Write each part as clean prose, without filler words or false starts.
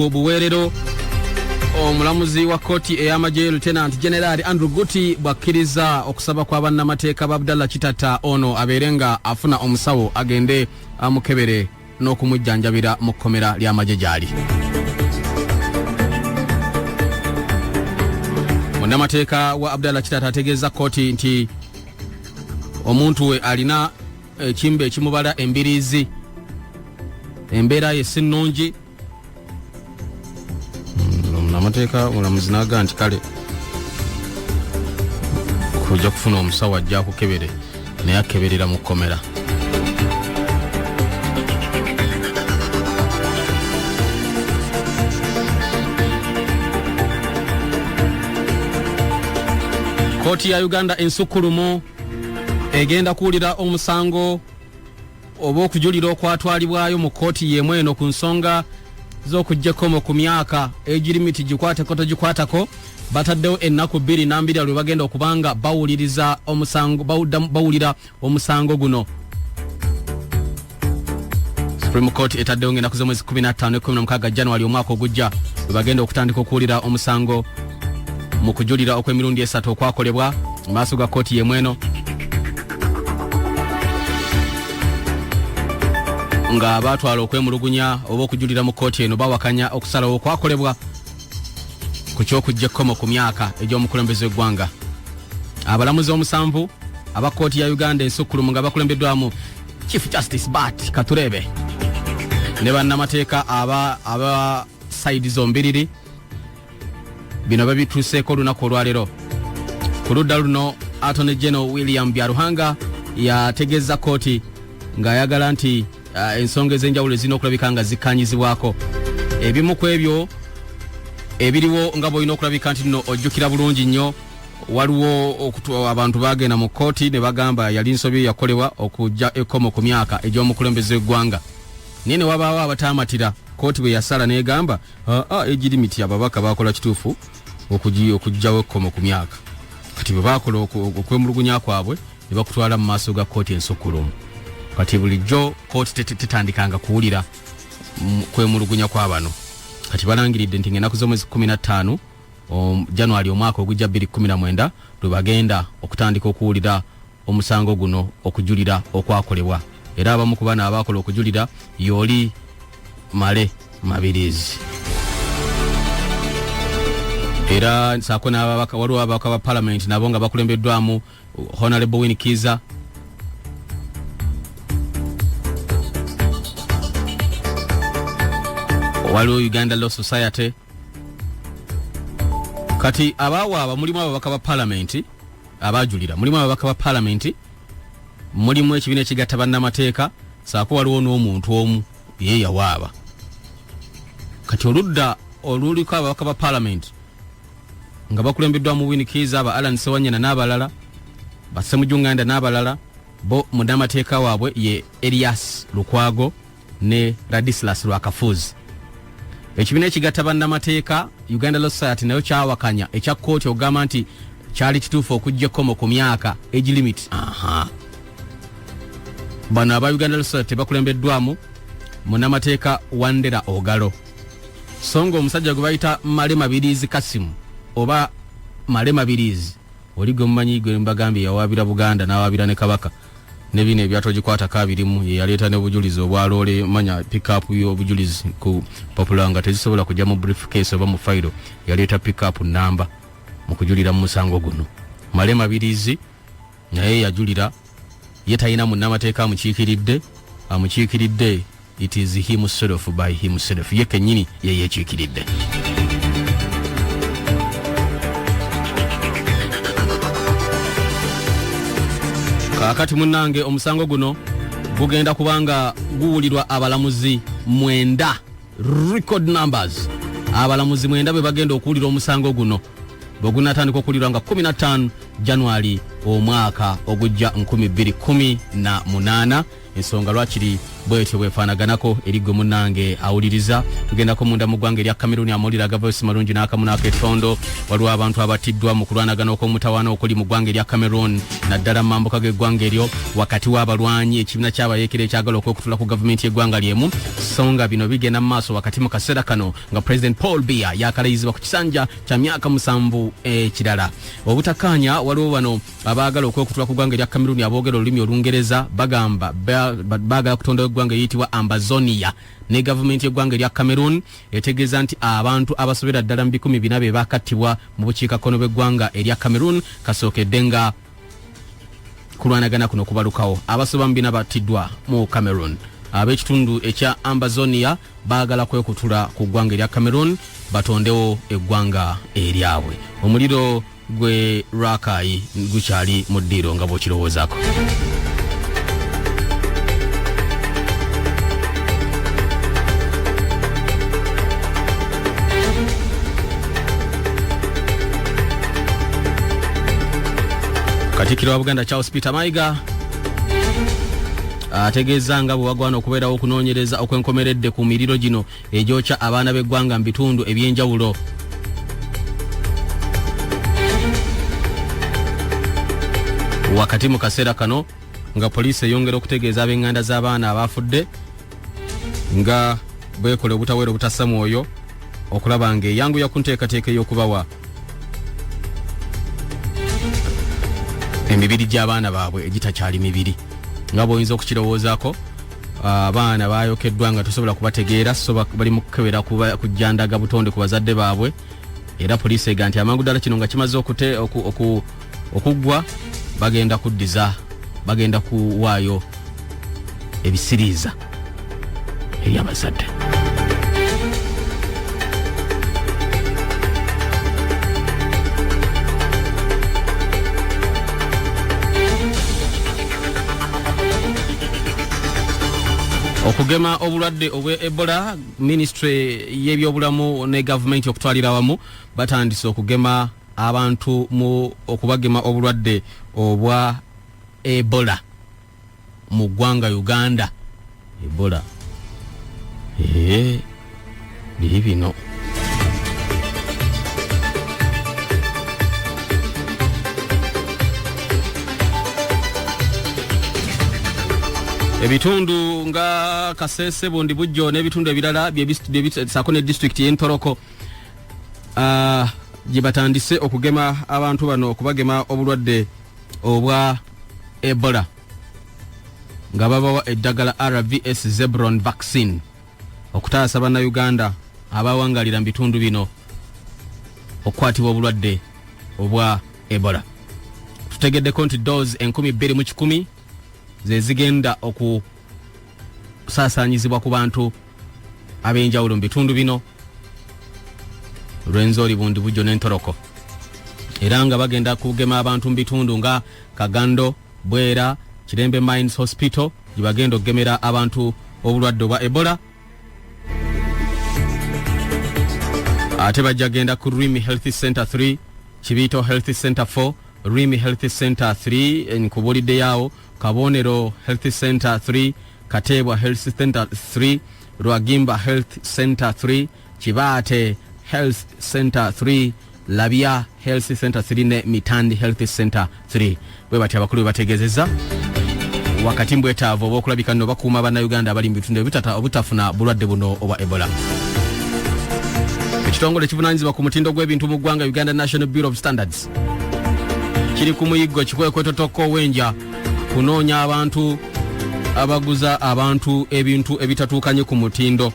Obuwerero omulamuzi wa koti ey'amagye Lieutenant General Andrew Guti bwakkiriza okusaba kwa bannamateeka ba Abdallah Kitata ono abeerenga afuna omusawo agende amukebere n'okumujjanjabira mu kkomera ly'amagye gyali. Munnamateeka wa Abdallah Kitata ategeeza koti nti omuntu we alina ekimbe ekimubala embiriizi, embeera ye si nnungi. Munnamateeka mulamuzi n'agamba nti kale kujja kufuna omusawo ajja akukebere naye akeberera mu kkomera. Kooti ya Uganda ensukkulumu egenda kuwulira omusango oba okujulira okwatwalibwayo mu kooti y'emu eno ku nsonga z'okuggyako ku myaka egirimiti gikwateko togikwatako. Bataddewo ennaku 22 lwe bagenda okubanga bawulira omusango guno. Supreme Court etaddewo ng'ennaku z'omwezi 15-16 January omwaka ogujja lwe bagenda okutandika okuwulira omusango mu kujulira okw'emirundi 3 okwakolebwa mu maaso ga kooti y'emu eno, nga abaatwala okwemulugunya oba okujulira mu kooti eno bawakanya okusalawo okwakolebwa ku ky'okuggyako ku myaka egy'omukulembeze w'eggwanga. Abalamuzi omusanvu aba kooti ya Uganda ensukkulumu nga bakulembeddwamu Chief Justice Bart Katurebe ne bannamateeka aba sayidi zombiriri. Bino babituuseeko olunaku olwaleero. Ku ludda luno Attorney General William Byaruhanga yategeeza kooti ng'ayagala nti ensonga ez'enjawulo ezirina okulabika nga zikkanyizibwako. Ebimu ku ebyo ebiriwo nga bw'olina okulabika nti nno ojjukira bulungi nnyo, waliwo abantu bagenda mu kooti ne bagamba yali nsobi yakolebwa okujja ekkomo ku myaka egy'omukulembeze w'eggwanga. Naye ne wabaawo abataamatira, kooti bwe yasala n'egamba egirimiti ababaka bakola kituufu okujjawo ekkomo ku myaka. Kati bwe bakola okwemulugunya kwabwe ne bakutwala mu maaso ga kooti ensukkulumu. Kati bulijjo kooti tetandikanga kuwulira kwemulugunya kwa bano. Kati balangiridde nti ng'ennaku z'omwezi 15 January omwaka ogujja 2019 lwe bagenda okutandika okuwulira omusango guno okujulira okwakolebwa. Era abamu ku bano abaakola okujulira Yoli Male Mabirizi. Era saako waliwo ababaka ba Parliament nabo nga bakulembeddwamu Honorable Winnie Kiza, waliwo Uganda Law Society. Kati abaawaaba mulimu ababaka ba Parliament abajulira, mulimu ababaka ba Parliament, mulimu ekibiina ekigatta bannamateeka, saako waliwo n'omuntu omu ye yawaaba. Kati oludda oluliko ababaka ba Parliament nga bakulembeddwamu Winnie Kiza, aba Alan Sewanyana n'abalala, Basemujunganda n'abalala, bo munnamateeka waabwe ye Elias Lukwago ne Radislas Lwakafuzi. Ekibiina ekigatta bannamateeka Uganda Law Society nayo kyawakanya ekya kooti ogamba nti kyali kituufu okuggyako ku myaka egirimiti. Bano aba Uganda Law Society bakulembeddwamu munnamateeka Wandera Ogalo, songa omusajja gwe bayita Male Mabirizi Kasimu oba Male Mabirizi oli gwe mumanyi gwe mbagambye yawaabira Buganda n'awaabira ne Kabaka ne bino ebyatogikwatako abirimu ye yaleeta ne bujulizi obwaloole manya pick-up y'obujulizi ku Popular nga tezisobola kujja mu briefcase oba mu fayiro, yaleeta pick-up namba mu kujulira mu musango guno. Male Mabirizi naye yajulira ye talina munnamateeka amukiikiridde, it is himself by himself, ye kennyini ye yekiikiridde. Kakati munnange omusango guno gugenda kubanga guwulirwa abalamuzi 9, record numbers. Abalamuzi 9 be bagenda okuwulira omusango guno bwegunatandika okuwulirwa nga 15 January omwaka ogujja 2018. Ensonga lwakiri bwetyo bwefanaganako erigwe munange awuliriza tugendako munda mu ggwanga erya Cameroon amulira gavoisi malungi n'akamunako ettondo waliwo abantu abatiddwa mu kulwanagana okw'omutawaana okuli mu ggwanga erya Cameroon naddala mambuka g'eggwanga eryo wakati w'abalwanyi ekibiina ky'abayeekera ekyagala okwekutula ku gavumenti y'eggwanga lyemu songa bino bigenda mu maaso wakati mu kaseera kano nga President Paul Biya yakalayizibwa ku kisanja kya myaka 7 ekirala obutakkaanya waliwo bano abaagala okwekutula ku ggwanga erya Cameroon aboogera olulimi Olungereza bagamba baagala kutondawo eggwanga eyitibwa Ambazonia ne gavumenti y'eggwanga erya Cameroon etegeeza nti abantu abasobera ddala mu 400 be bakattibwa mu bukiikakkono bw'eggwanga erya Cameroon kasookedde nga kulwanagana kuno kubalukawo abasoba mu 4 battiddwa mu Cameroon ab'ekitundu ekya Ambazonia baagala kwekutula ku ggwanga erya Cameroon batondewo eggwanga eryabwe omuliro gwe Rakai gukyali mu ddiiro nga bw'okirowoozaako. Katikkiro wa Buganda Charles Peter Mayiga ategeeza nga bwe wagwana okubeerawo okunoonyereza okwenkomeredde ku miriro gino egyokya abaana b'eggwanga mu bitundu eby'enjawulo. Wakati mu kaseera kano nga poliisi eyongera okutegeeza ab'eŋŋanda z'abaana abafudde nga beekole obutaweera obutassa mwoyo okulaba nga eyanguya ku nteekateeka ey'okubawa emibiri gy'abaana baabwe egitakyali mibiri nga bw'oyinza okukirowoozaako abaana baayokeddwa nga tosobola kubategeera so bali mu kukebera kujjandaga butonde ku bazadde baabwe era poliisi ega nti amangu ddala kino nga kimaze okuggwa bagenda kuddiza bagenda kuwaayo ebisiriiza eri abazadde. Okugema obulwadde obwe Ebola ministry y'ebyobulamu ne government okutwalira wamu batandise okugema abantu mu okubagema obulwadde obwa Ebola mu ggwanga Uganda. Ebola biri bino ebitundu nga Kasese Bondi Bujjo n'ebitundu ebirala sako ne district y'Entoroko gye batandise okugema abantu bano okubagema obulwadde obwa Ebola nga babawa eddagala RVS Zebron vaccine okutaasa bannayuganda abawangalira mu bitundu bino okukwatibwa obulwadde obwa Ebola. Tutegeddeko nti dose 2010 ze zigenda okusaasaanyizibwa ku bantu ab'enjawulo mu bitundu bino Lwenzori Bundi Bujjo n'Entoroko era nga bagenda kugema abantu mu bitundu nga Kagando, Bwera, Kirembe Mines Hospital gye bagenda okugemera abantu obulwadde obwa Ebola. Ate bajja genda ku Rimi Health Center 3, Kibito Health Center 4, Rimi Health Center 3 nkubulidde yawo, Kabonero Health Center 3, Katebwa Health Center 3, Rwagimba Health Center 3, Kibate Health Center 3, Labia Health Center 3 ne Mitandi Health Center 3. Bwe bati abakulu bategezeza wakati mbwetaavu obw'okulabika nno bakuuma bannayuganda abali mu bitundu obutafuna bulwadde buno obwa Ebola. Ekitongole kivunaanyizibwa ku mutindo gw'ebintu mu ggwanga Uganda National Bureau of Standards kiri ku muyiggo kikwekweto wenja kunoonya abantu abaguza abantu ebintu ebitatuukanye ku mutindo.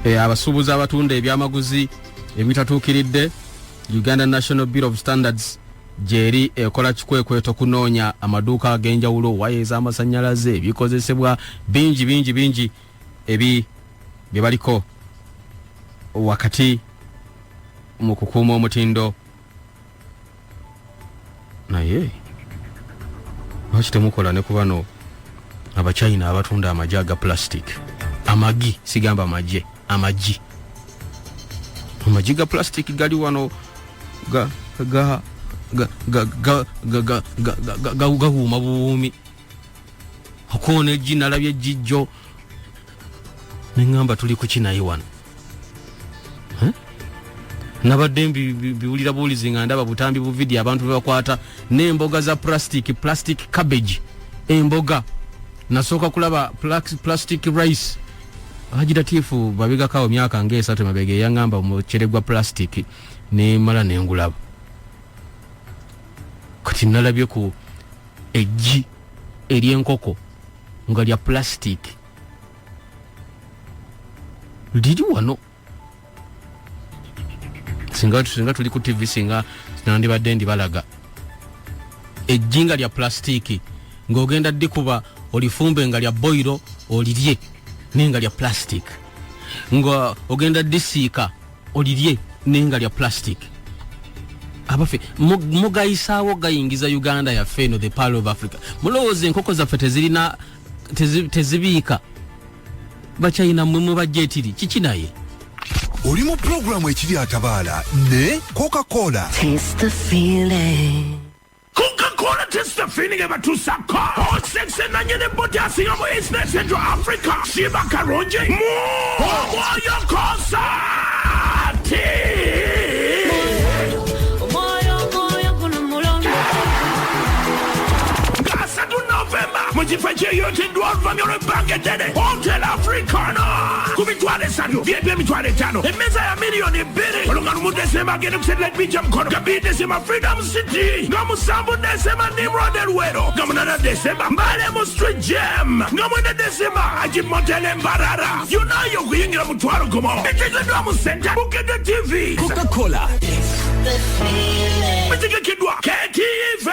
Abasuubuzi abatunda ebyamaguzi ebitatuukiridde Uganda National Bureau of Standards jeri ekola kikwekweto kunoonya amaduuka ag'enjawulo, waya ez'amasannyalaze, ebikozesebwa bingi ebi bye baliko wakati mu kukuuma omutindo. Naye lwaki temukola ne ku bano Abachina abatunda amagi aga plastic? Amagi, sigamba amagi, amagi ga plastic gali wano gawuma buwumi. okuona eggi nalabye ejjijjo neŋŋamba tuli ku kinayi wano nabadde biwulira buwulizi nga ndaba butambi bu video abantu bebakwata n'emboga za plastic cabbage emboga nasooka kulaba plastic rice Hajidatifu babigakawo myaka ng'esatu mabega yaŋŋamba omucere gwa plastic nemala nengulaba kati nalabye ku eggi ery'enkoko nga lya plastic liri wano singa tuli ku TV singa nandibadde ndibalaga eggi nga lya plastic ng'ogenda ddikuba olifumbe nga lya boiro olirye nenga lya plastic nga ogenda disiika olirye nenga lya plastic abafe mugayisaawo gayingiza Uganda yaffe eno the Pearl of Africa mulowooza enkoko zaffe tezibiika Bachina mmwe bajjetiri kiki naye oli mu programu ekiri atabaala ne Coca-Cola. Taste the feeling. Coca-Cola taste the feeling ebatusako osexy nanyene bodiasi yomo East Central Africa shiba karonje moyo kosa Mujifache yote dualva mione bange dede Hotel Africana Kumitwale sanyo Viepe mitwale tano Emeza ya milioni biri Olunganu mudesema gene kusetlet bija mkono Gabi desema Freedom City Ngamu sambu desema Nimrod Elwero Ngamu nana desema Mbale mu Street Jam Ngamu nana desema Aji Motele Mbarara You know yo kuyingira mutwaro kumo Mecheke dwa mu center Bukede TV Coca-Cola. Mecheke kidwa KTV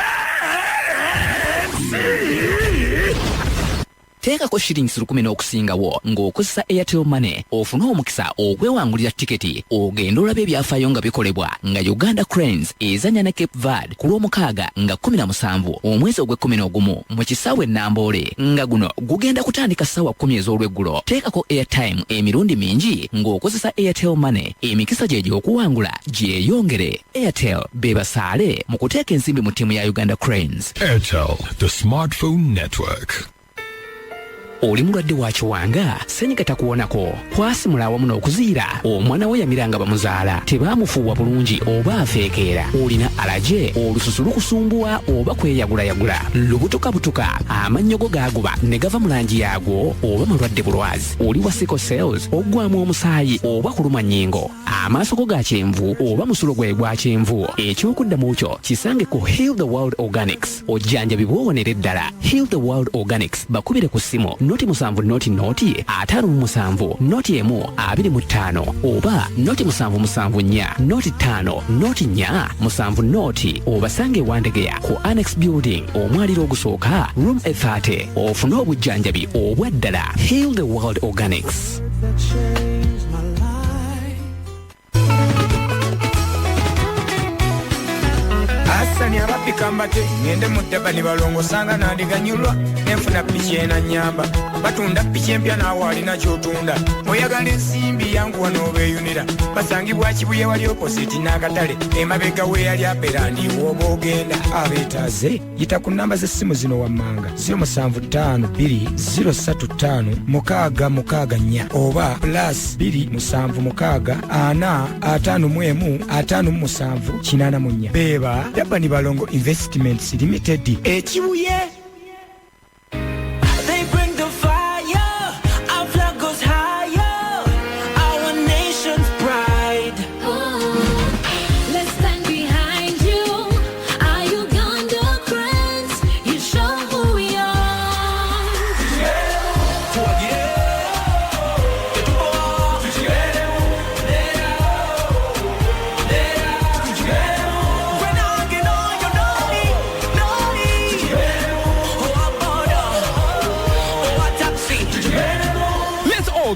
Teekako shillings 10 n'okusingawo ng'okozesa Airtel Money ofune omukisa okwewangulira tiketi ogenda olabe ebyafaayo nga bikolebwa nga Uganda Cranes ezannya ne Cape Verde ku lw'omukaaga nga 17 omwezi ogw'e11 mu kisaawe Namboole nga guno gugenda kutandika ssaawa 10 ez'olweggulo. Teekako airtime emirundi mingi ng'okozesa Airtel Money emikisa gye gy'okuwangula gyeyongere. Airtel bebasaale mu kuteeka ensimbi mu ttiimu ya Uganda Cranes. Airtel, the smartphone network. Oli mulwadde wa kiwanga senyiga takuwonako kwasimula awamu n'okuziira omwana we yamiranga bamuzaala tebaamufuuwa bulungi oba afeekeera olina alaje olususu lukusumbuwa oba kweyagula lubutukabutuka amannyo go gaaguba ne gava mu langi yaagwo oba mulwadde bulwazi oli wa sickle cells oggwamu omusaayi oba kuluma nnyingo amaaso go ga kyenvu oba musulo gwe gwa kyenvu ekyokuddamu kyo kisange ku Heal the World Organics ojjanjabi bw'owonera eddala. Heal the World Organics bakubire ku ssimu noti 7 noti 5 noti 1 25 oba noti 7 4 noti 5 noti 4 7 noti obasange Wandegeya ku Annex Building omwaliro ogusooka room 30 ofune obujjanjabi obwaddala. Heal the World Organics. Asani abapi kambate ngende mutaba ni balongo sanga nandiganyulwa nenfuna piki ena nyamba batunda piki empya nawe alina kyotunda oyagala ensimbi yangu wano beeyunira basangibwa kibuye wali opposite n'akatale emabega we yali apera ndiwooba ogenda abeetaaze yita ku namba z'essimu zino wammanga 075 oba +2764551 beba Dabani Balongo Investments Limited. Echibuye. They bring the fire, our flag goes higher, our nation's pride. Let's stand behind you, our Uganda Cranes. You show who we are.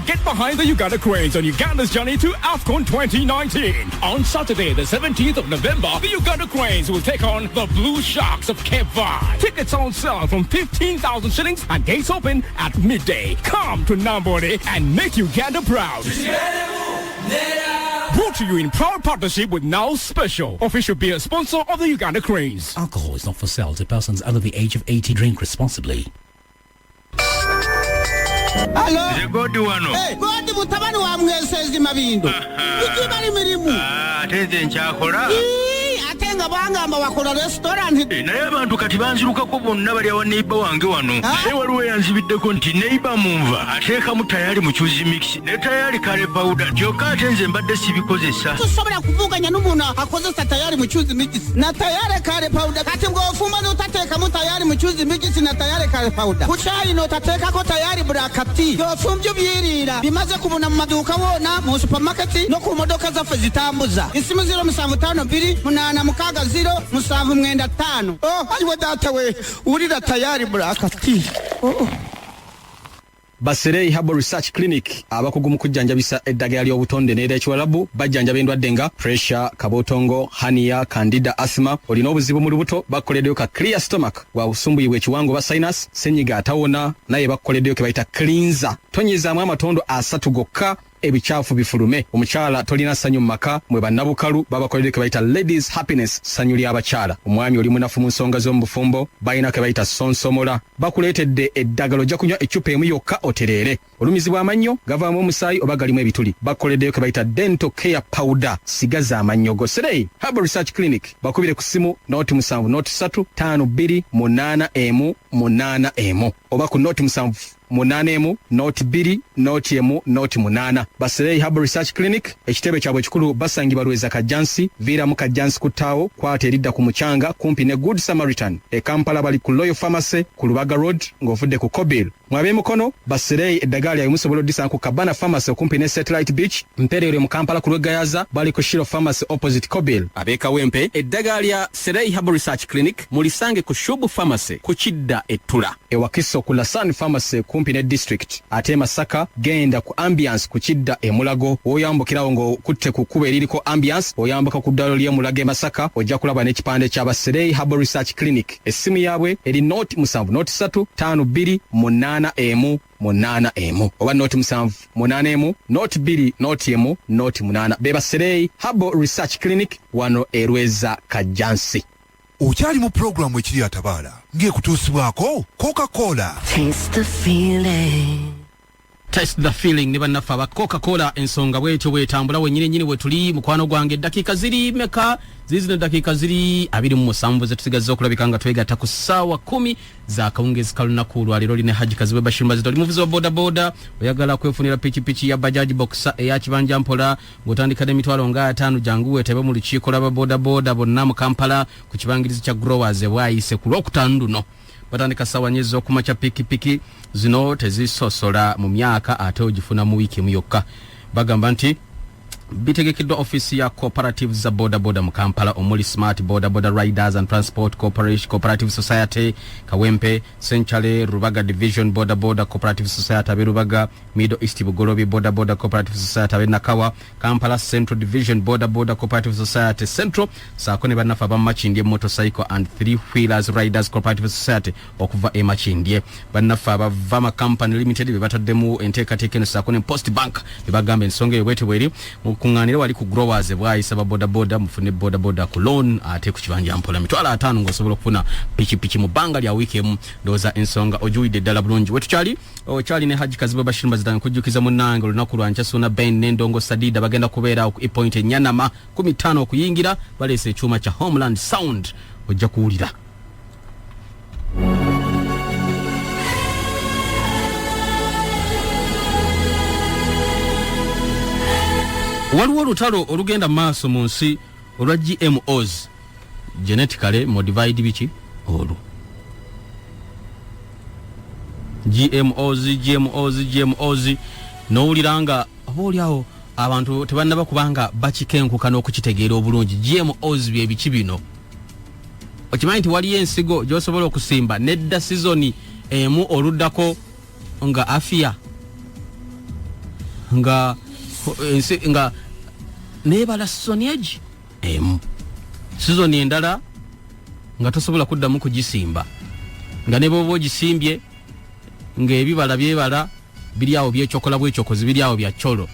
Get behind the Uganda Cranes on Uganda's journey to AFCON 2019. On Saturday, the 17th of November, the Uganda Cranes will take on the Blue Sharks of Cape Verde. Tickets on sale from 15,000 shillings and gates open at midday. Come to Namboole and make Uganda proud. Brought to you in proud partnership with Now Special, official beer sponsor of the Uganda Cranes. Alcohol is not for sale to persons under the age of 18. Drink responsibly. Alo. Zegodi wano. Godi mutabani wa mwesezi mabindo. Iki bali mirimu. Ateze nchakola. Atenga bangamba wakola restaurant. Naye abantu kati banzirukako bonna bali awa neighbor wange wano. Waliwo yanzibiddeko nti neighbor munva ateekamu tayali mukyuzi mix ne tayali kale powder kyokka ate nze mbadde sibikozesa. Tusobola kuvuganya n'umuntu akozesa tayali mukyuzi mix na tayali kale powder kati ng'ofumba n'otateekamu tayali mukyuzi mix na tayali kale powder. Ku caayi n'otateekako tayali black tea. Y'ofumbye byiriira bimaze kubuna mu maduuka wonna mu supermarket no ku modoka zaffe zitambuza. Isimu 0752860795. Ayiwe data we ulira tayali black tea. Baserei Herbal Research Clinic abakugu mu kujjanjabisa eddagala ly'obutonde n'era ekiwalabu bajjanjaba endwadde nga pressure, kabotongo, hernia, candida, asthma. Olina obuzibu mu lubuto bakoleddeyo ka clear stomach gwa busumbuyibwa ekiwango ba sinus, senyiga atawona naye bakoleddeyo ke bayita cleanser. Tonyezaamu amatondo 3 gokka ebichafu bifulume. Omukyala tolina sanyu maka mwe bannabukalu babakoledde ke bayita ladies happiness sanyu lya abakyala. Omwami oli munafu mu nsonga z'omubufumbo bayina ke bayita sonsomola. Bakuleetedde eddagala ojja kunywa eccupa emu yokka otereere. Olumizi bw'amannyo gavaamu omusaayi oba galimu ebituli bakoleddeyo ke bayita dental care powder sigaza amannyo go. Serei Herbal Research Clinic bakubire ku ssimu noti 7 noti 3 5 2 8 8 oba ku noti 7 8 noti 2 noti 1 noti 8. Baserei Herbal Research Clinic ekitebe kyabwe kikulu basangibwa Lweza Kajansi vira mu Kajansi kutawo kwate eridda ku mucanga kumpi ne Good Samaritan e Kampala bali ku Royal Pharmacy ku Lubaga Road ng'ovudde ku Kobil. Mwabe mukono Baserei eddagala ya musobola disa ku Kabana Pharmacy kumpi ne Satellite Beach Mperere mu Kampala ku Lwegayaza bali ku Shiro Pharmacy opposite Kobil. Abeka wempe eddagala ya Serei Herbal Research Clinic mulisange ku Shubu Pharmacy ku Kidda Ettula ewakiso ku Lasan Pharmacy kumpi ne District ate Masaka genda ku Ambiance ku Kidda Emulago oyambukirawo ngo kutte ku kuba eririko Ambiance oyambuka ku ddalo lya Mulage Masaka ojja kulaba n'ekipande kya Baserei Herbal Research Clinic. Essimu yaabwe eri noti 7 noti 3 5 2 8 oba noti 7 8 noti 2 noti 1 noti 8 beba Serei Herbal Research Clinic wano Lweza Kajansi. Okyali mu programu ekiri atabaala ng'ekutuusibwako Coca-Cola. Taste the feeling. Taste the feeling ne bannaffe aba Coca-Cola ensonga bwetyo bwetambula wennyini wetuli mukwano gwange eddakiika ziri meka zizino eddakiika ziri 27 zetusigazza okulabika nga twegatta ku ssaawa 10 za kawungezi kalunaku lwaleero line Haji Kazibe Bashir Mazito oli muvuzi wa bodaboda oyagala kwefunira pikipiki ya Bajaj Boxer eya kibanja mpola ng'otandika n'emitwalo nga 5 jangu weetebe mu lukiiko lwa bodaboda bonna mu Kampala ku kibangirizi kya Growers bwayise ku Lwokutaano luno. Batandika ssaawa nnya ez'okumakya pikipiki zino tezisosola mu myaka ate ogifuna mu wiiki emu yokka. Bagamba nti bitegekeddwa office ya cooperatives za bodaboda mu Kampala omuli Smart Bodaboda Riders and Transport Corporation Cooperative Society Kawempe, Centrale Rubaga Division Bodaboda Cooperative Society Aberubaga, Middle East Bugolobi Bodaboda Cooperative Society Abenakawa, Kampala Central Division Bodaboda Cooperative Society Central, saakone bannafa bamachindye Motorcycle and Three Wheelers Riders Cooperative Society okuva emachindye. Bannafa bavama Company Limited bebataddemu enteekateeka eno saakone Post Bank bebagamba ensonga eyo bwete bweri kunganira wali ku Growers bwayisa ba bodaboda mufune bodaboda ku loan ate ku kibanja mpola mitwala 5 ngosobola okufuna pikipiki mu banga lya weekend ndoza ensonga ojuide ddala bulungi wetu kyali ne Haji Kazibe Bashir Mazito kujjukiza munnange olunaku lwanca Suna Ben n'Endongo Sadida bagenda kubeera ku point enyanama 15 okuyingira balese ekyuma kya Homeland Sound ojja kuwulira. Waliwo olutalo olugenda maaso mu nsi olwa GMOs genetically modified biki olwo GMOs n'owuliranga obaoliawo abantu tebannaba kubanga bakikenkuka n'okukitegeera obulungi. GMOs bye biki bino? Okimanyi nti waliyo ensigo gy'osobola okusimba nedda sizoni emu oluddako nga afia nga nebala sizoni egi emu sizoni endala nga tosobola kuddamu kugisimba nga ne bwoba ogisimbye ng'ebibala byebala biri awo byekyokola bwekyokozi biri awo bya kyolo.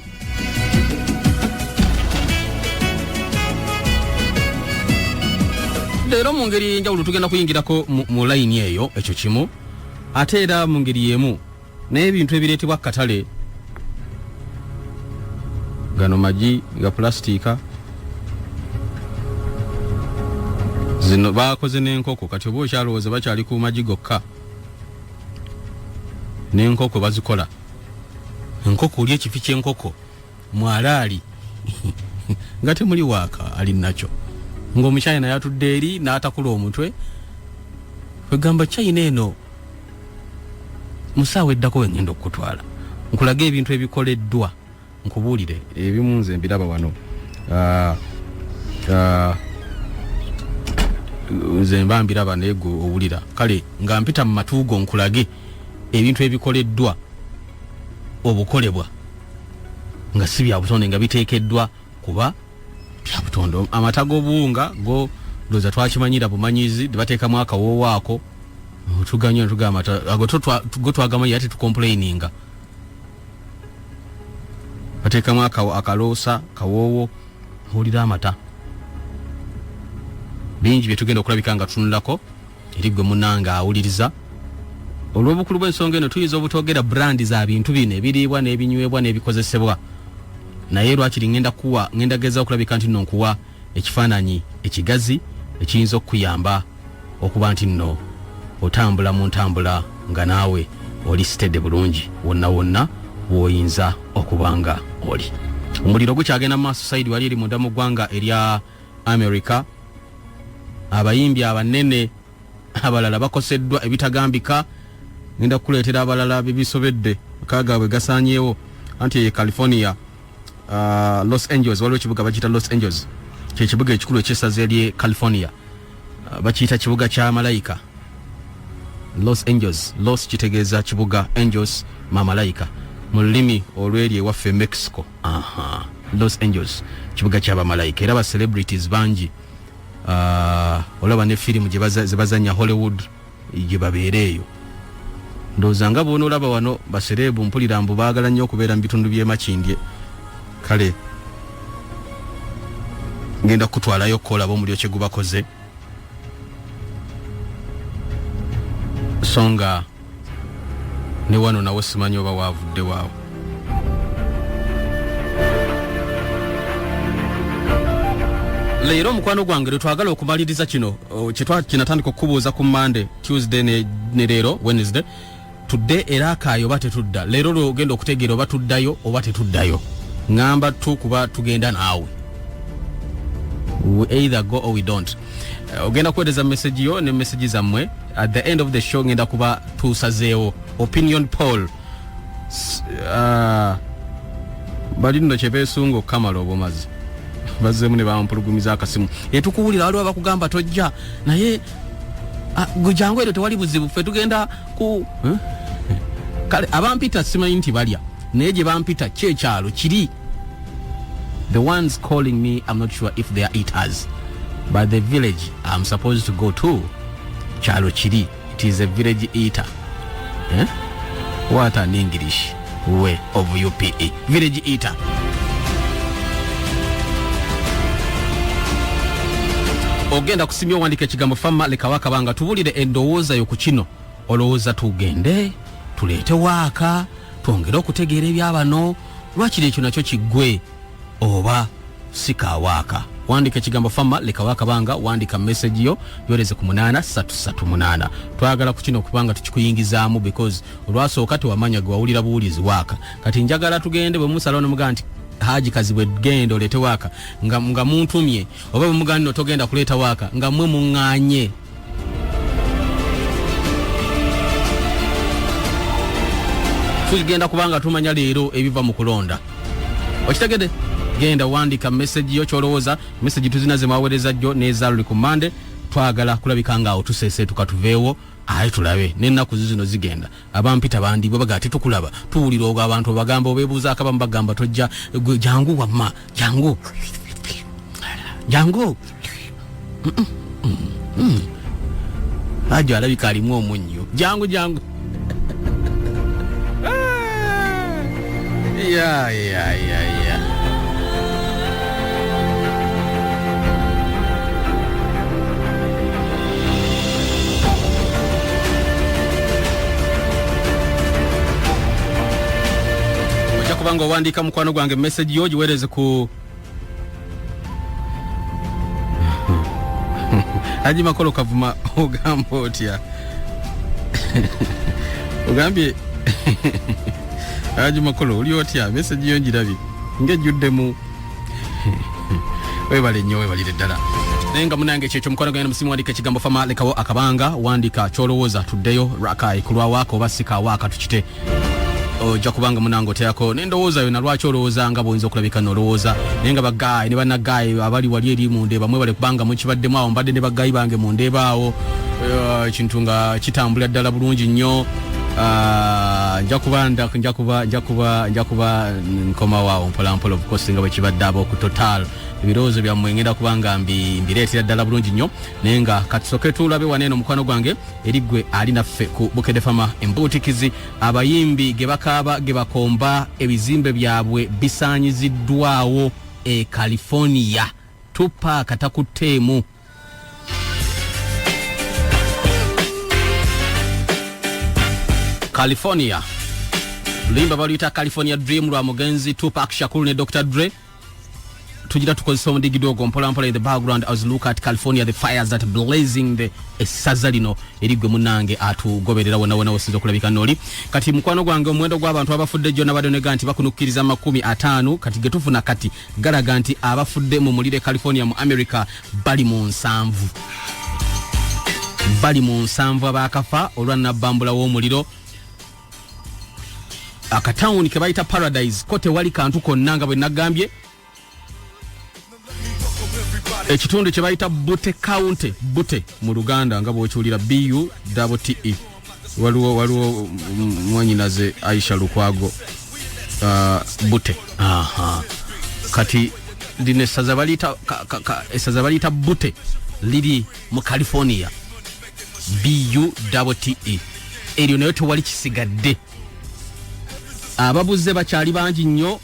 Leero mu ngeri enjawulo tugenda kuyingirako mu layini eyo ekyo kimu ate era mu ngeri yemu n'ebintu ebireetebwa katale gano magi ga plastika zino bakoze n'enkoko kati oba okyalowooza bakyali ku magi gokka n'enkoko bazikola enkoko oli ekifi ky'enkoko mwalaali nga temuli waaka ali nakyo ng'omukyayina yatudde eri n'atakula omutwe kwegamba China eno musaawa eddako wengenda okutwala nkulaga ebintu ebikoleddwa nkubuulire ebimu nze mbiraba wano nze mba mbiraba naye gwe owulira kale nga mpita mu matuugo nkulage ebintu ebikoleddwa obukolebwa nga si bya butonde nga biteekeddwa kuba bya butonde amata g'obuwunga go loza twakimanyira bumanyizi bateekamu akawoowo ako tuganya tugamata ago twagamanyi ate tucomplaininga bateekamu akaloosa kawoowo owulira amata bingi bye tugenda okulabika nga tunulako eri gwe munnanga awuliriza olw'obukulu bw'ensonga eno tuyinza obutogera brandi za bintu bino ebiriibwa n'ebinywebwa n'ebikozesebwa naye lwakiri ngenda geza okulabika nti nno nkuwa ekifaananyi ekigazi ekiyinza okukuyamba okuba nti nno otambula mu ntambula nga naawe oli sitedde bulungi wonna wonna w'oyinza okuba nga oli. Omuliro gukyagenda mu maaso sayidi wali eri munda mu ggwanga erya America. Abayimbi abanene abalala bakoseddwa ebitagambika ngenda kuleetera abalala bibisobedde kagaabwe gasaanyeewo anti California Los Angeles waliwo ekibuga bakiyita Los Angeles kyekibuga ekikulu ekyesaza eri California bakiyita kibuga kya malayika Los Angeles. Los kitegeeza kibuga, Angeles mamalayika mu lulimi olw'eri ewaffe Mexico. Los Angeles kibuga kya bamalayika era ba celebrities bangi olaba ne firimu gye bazanya Hollywood gye babeereeyo. Ndowooza nga boona olaba wano basereebu mpulira mbu baagala nnyo okubeera mu bitundu by'e Makindye. Kale ngenda kutwalayo kolabo omulyo kye gubakoze songa ne wano nawe simanyi oba waavudde waawo. Leero mukwano gwange twagala okumaliriza kino kinatandika okubuuza ku Monday, Tuesday ne leero Wednesday. Tudde era akaayo oba tetudda. Leero lwogenda okutegeera oba tuddayo oba tetuddayo. Ngamba tu kuba tugenda naawe. We either go or we don't. Ogenda kuweereza message yo ne message zammwe. At the end of the show ngenda kuba tusazeewo opinion poll. Bali nno kyebeesunga Kamala obumazi. Bazzeemu ne bampulugumiza akasimu. Tukuwulira waliwo bakugamba tojja naye gujangu edo tewali buzibu ffe tugenda ku kale abampita simanyi nti balya naye gye bampita kyekyalo kiri. The ones calling me, I'm not sure if they are eaters, but the village I'm supposed to go to, Chalo Chiri, it is a village eater. What an English way of UPE. Village eater. Ogenda kusimya wandika ekigambo fama lekawaka banga tubulire endowooza yo ku kino olowooza tugende tuleete waaka twongere okutegeera ebyabano lwakiri ekyo nakyo kiggwe oba sikawaaka. Wandika ekigambo fama lekawaka banga wandika message yo yooleze ku 8338. Twagala ku kino kubanga tukikuyingizaamu because olwasooka tewamanya gwe wawulira buwulizi waaka kati njagala tugende bwe musalawo nomugaa nti Haji Kazibwe genda oleete waaka nga muntumye oba bwe mugandi no togenda kuleeta waaka nga mwe muŋŋaanye. Tugenda kubanga tumanya leero ebiva mu kulonda. Okitegedde genda wandika message yo kyolowooza message tuzina ze mwaweereza jjo n'ezaaluli ku Monday. Twagala kulabika nga otusese tukatuveewo ayi tulabe n'ennaku zino zigenda abampita bandibwe bagati tukulaba tuwulira ogwo abantu bagamba obeebuuza akaba mbagamba tojja jangu wamma jangu ajo alabika alimu omunnyo jangu ya kubanga owandika mukwano gwange message yo giwereze ku Haji Makolo Kavuma ogamba otya ogambye Haji Makolo oli otya message yo njirabi ngejjuddemu webale nnyo webalire ddala nenga munange kyekyo mukwano gwange musimu wandika ekigambo fama lekawo akabanga wandika kyolowooza tuddeyo rakai kulwa wako basika waka tukite ojja kubanga munango teako nendowooza yona lwaki olowooza nga boyinza okulabika nolowooza naye nga bagayi ne bannagayi abali wali eri mu ndeeba mwe bale kubanga mukibaddemu awo mbadde ne bagayi bange mu ndeeba awo ekintu nga kitambulira ddala bulungi nnyo njakuba nkoma waawo mpolampola obukosi nga bwe kibadde abo ku total ebirowoozo byammwe ngenda kubanga mbireetera ddala bulungi nnyo naye nga katusoke tulabe waneeno mukwano gwange eriggwe ali naffe ku Bukedde Fama embuutikizi abayimbi ge bakaaba ge bakomba ebizimbe byabwe bisaanyiziddwawo e California Tupac takutteemu California limba baluyita California Dream lwa mugenzi Tupac Shakur ne Dr. Dre tujira tukozesa omudigidogo mpolampola in the background as look at California the fires that blazing the esazalino erigwe munange atugoberera wona osinza okulabika noli kati mukwano gwange omwendo gw'abantu abafudde jona badonega nti bakunukiriza 50 kati getufuna kati galaga nti abafudde mu mulire California mu America bali mu nsanvu abakafa olwana bambula w'omuliro akatawuni ke bayita Paradise kote wali kantu konna nga bwe nagambye ekitundu kye bayita Butte County Butte mu Luganda nga bw'okiwulira BUTE waliwo mwanyinaze Aisha Lukwago Butte kati lino essaza baliyita Butte liri mu California BUTE eryo nayo tewali kisigadde ababuze bakyali bangi nnyo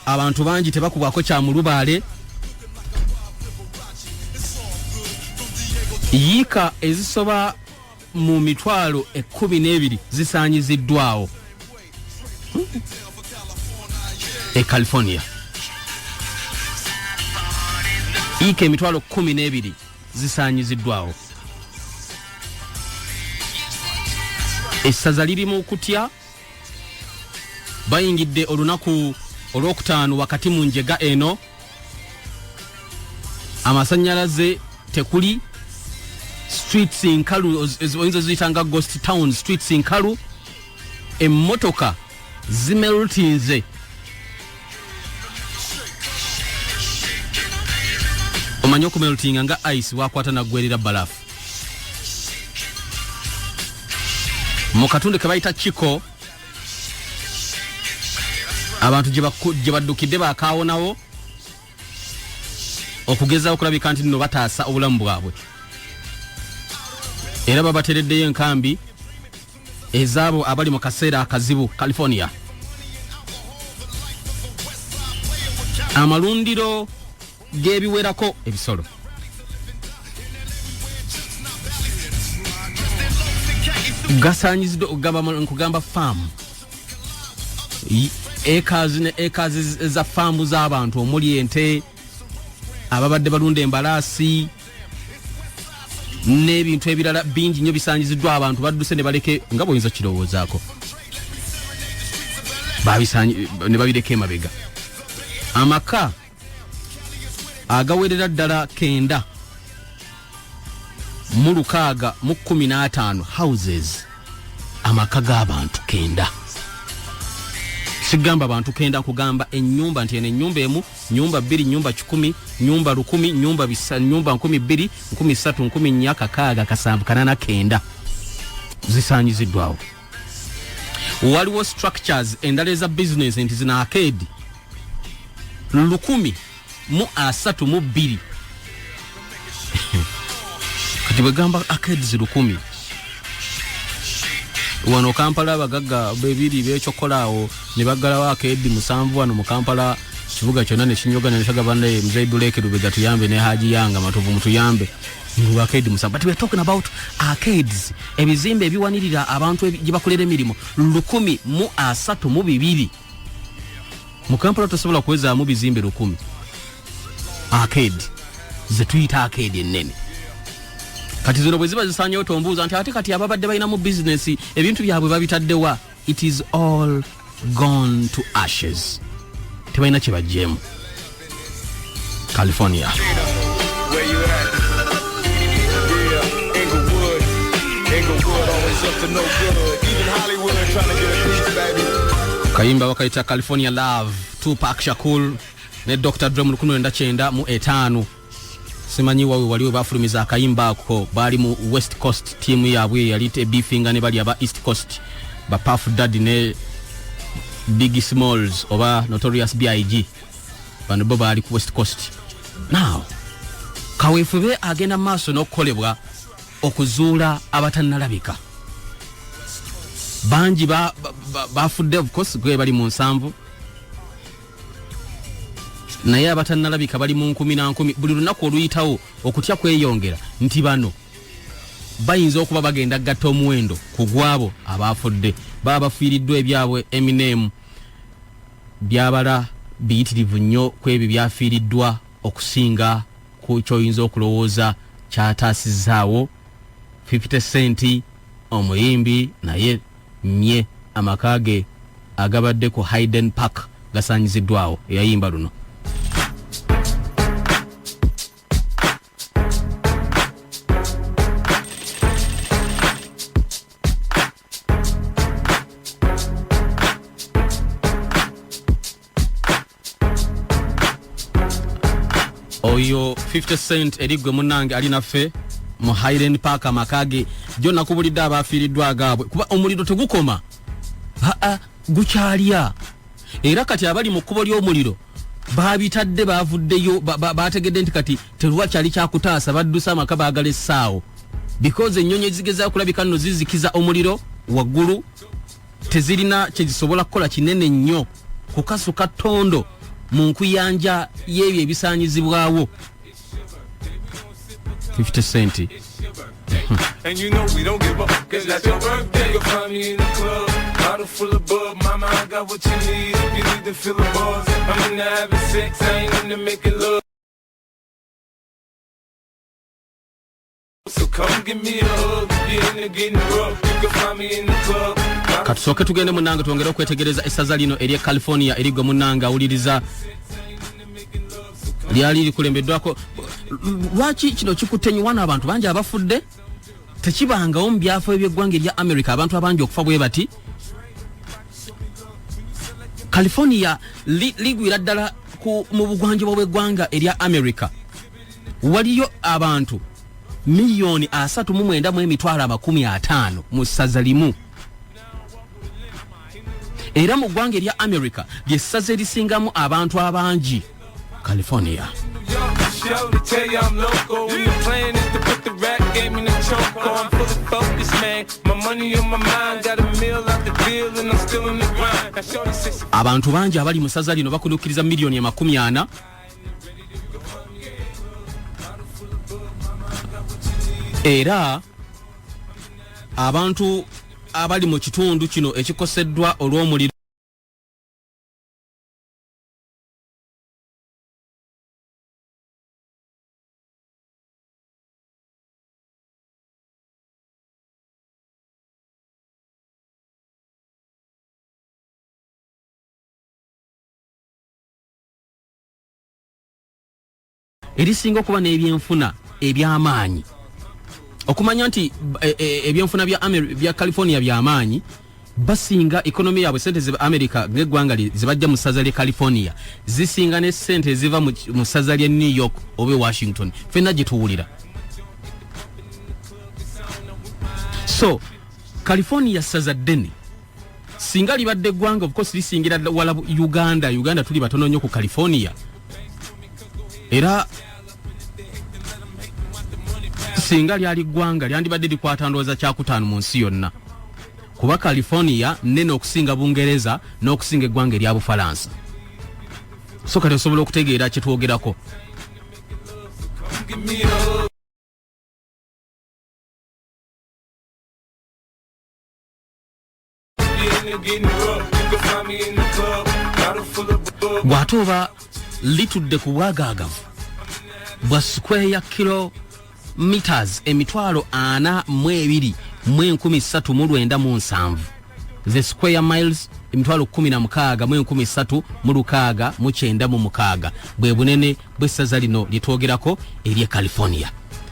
abantu bangi tebakubwako kya mulubaale yika ezisoba mu mitwalo 12 zisaanyiziddwawo e California yika emitwalo 12 zisaanyiziddwawo essaza liri mu kutya bayingidde olunaku olwokutaano wakati mu njega eno amasannyalaze tekuli streets inkalu oyinza ziyitanga ghost town streets inkalu emmotoka zimeltinze omanye okumeltinga nga ice wakwata naggwerera balafu mu katundu ke bayita Chico abantu gye baddukidde bakaawonawo okugezaho okulabika nti nno bataasa obulamu bwabwe era babatereddeyo enkambi ezaabo abali mu kaseera akazibu California amalundiro g'ebiwerako ebisolo gasaanyiziddwa nkugamba farm ekazi za farm z'abantu omuli ente ababadde balunda embalaasi n'ebintu ebirala bingi nnyo bisaanyiziddwa abantu badduse ne baleke nga boyinza kirowoozaako ne babireka emabega amaka agawerera ddala 9 mu 615 houses amaka g'abantu 9 sigamba abantu 9 kugamba ennyumba nti eno ennyumba emu nyumba 2 nyumba 10 nyumba 10 nyumba 2 nyumba 12 13 14 kakaaga kasanvu kanana 9 zisaanyiziddwawo waliwo structures endala eza business nti zina arcade 132 kati bwegamba arcades 10 wano Kampala abagagga bebiri bekyokolawo ne baggalawo arcade 7 wano mu Kampala kibuga kyonna ne kinyoga ne tagabande Mzee Buleke Lubega tuyambe ne Haji Yanga Matovu mutuyambe ngo arcade 7 but we are talking about arcades ebizimbe ebiwanirira abantu gye bakolera emirimu 132 mu Kampala tosobola kuwezaamu bizimbe 100 arcade ze tuyita arcade ennene. Kati zino bwe ziba zisanyewo tombuuza nti ate kati ababadde balina mu business ebintu byabwe babitaddewa. It is all gone to ashes. Tebalina kye bajjeemu. California. Where you at? Yeah, Inglewood. Inglewood always up to no good. Even Hollywood trying to get a piece, baby. Kayimba wakaita California Love. Tupac Shakur ne Dr. Dre mu 1995. Simanyi wawe waliwe bafulumiza akayimba ako bali mu West Coast team yabwe yalite beefinga ne bali aba East Coast ba Puff Daddy ne Biggie Smalls oba Notorious B.I.G. bano bo bali ku West Coast. Now kaweefube agenda maaso n'okukolebwa okuzuula abatannalabika bangi bafudde of course gwe bali mu 7 naye abatannalabika bali mu 10 buli lunaku oluyitawo okutya kweyongera nti bano bayinza okuba bagenda gatta omuwendo ku gwabo abafudde baba bafiiriddwa ebyabwe. Eminem byabala biyitirivu nnyo kwebyo byafiiriddwa okusinga ku kyoyinza okulowooza kyataasizaawo. 50 Cent omuyimbi naye nye amakage agabadde ku Hayden Park gasanyiziddwawo eyayimba luno. Oyo 50 Cent erigwe munange ali naffe mu Highland Park amakage jonna kubulidde abafiiriddwa agabwe kuba omuliro tegukoma gukyalya era kati abali mu kkubo ly'omuliro babitadde bavuddeyo bategedde nti kati teruwa kyali kyakutaasa baddusa amaka baagala essaawo because ennyonyi ezigeza kulabika nno zizikiza omuliro waggulu tezirina kye zisobola kukola kinene nnyo kukasuka ttondo mu nkuyanja y'ebyo ebisaanyizibwawo. 50 Cent. And you know we don't give up, cause that's your birthday. You'll find me in the club, bottle full of bub. Mama, I got what you need if you need to feel the buzz. I'm into having sex, I ain't into making love. So come give me a hug, if you're into getting rough, you can find me in the club. Katusooke tugende munanga twongere okwetegereza essaza lino eri California erigwe munanga awuliriza lyali likulembeddwako. Lwaki kino kikutenyuwana abantu bangi abafudde tekibangawo mu byafo eby'eggwanga erya America abantu abangi okufa bwe bati. California ligwira ddala mu bugwanjuba bw'eggwanga erya America waliyo abantu 3,950,000 mu ssaza limu. Era mu ggwanga erya America ly'essaza erisingamu abantu abangi California. Show to tell you I'm local. When the plan is to put the rap game in the choke. I'm fully focused, man. My money on my mind. Got a meal out the deal and I'm still in the grind. Now show this. Abantu bangi abali mu ssaza lino bakulukiriza miliyoni 40. Era abantu abali mu kitundu kino ekikoseddwa olw'omuliro erisinga okuba n'ebyenfuna eby'amaanyi. Okumanya nti ebyenfuna bya California by'amaanyi basinga ekonomi yaabwe sente ze America ng'eggwanga zibajja mu ssaza lye California zisinga ne sente ziva mu ssaza lye New York oba Washington fenna gye tuwulira. So California ssaza ddene singa libadde eggwanga of course lisingira wala Uganda tuli batono nnyo ku California. Era singa lyali ggwanga lyandibadde likwata ndowooza kyakutaano mu nsi yonna kuba California nene okusinga Bungereza n'okusinga eggwanga erya Bufalansa. So kati osobola okutegeera kye twogerako. gwate oba litudde ku bwagaagavu bwa square kilometers 42,1397 the square miles 16,1396 bwe bunene bw'essaza lino lyetwogerako eri California.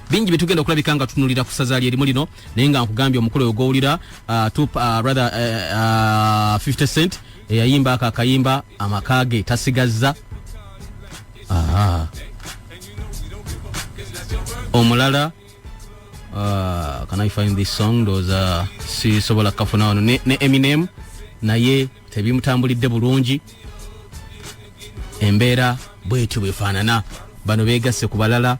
Bingi bitugenda okulabika nga tunulira ku ssaza lyerimu lino naye nga nkugambye omukulu oyo gw'owulira 50 Cent eyayimba akakayimba amakage tasigazza omulala can I find this song those si sobola kafuna wano ne Eminem naye tebimutambulidde bulungi embeera bwetyo bwefaanana bano beegasse ku balala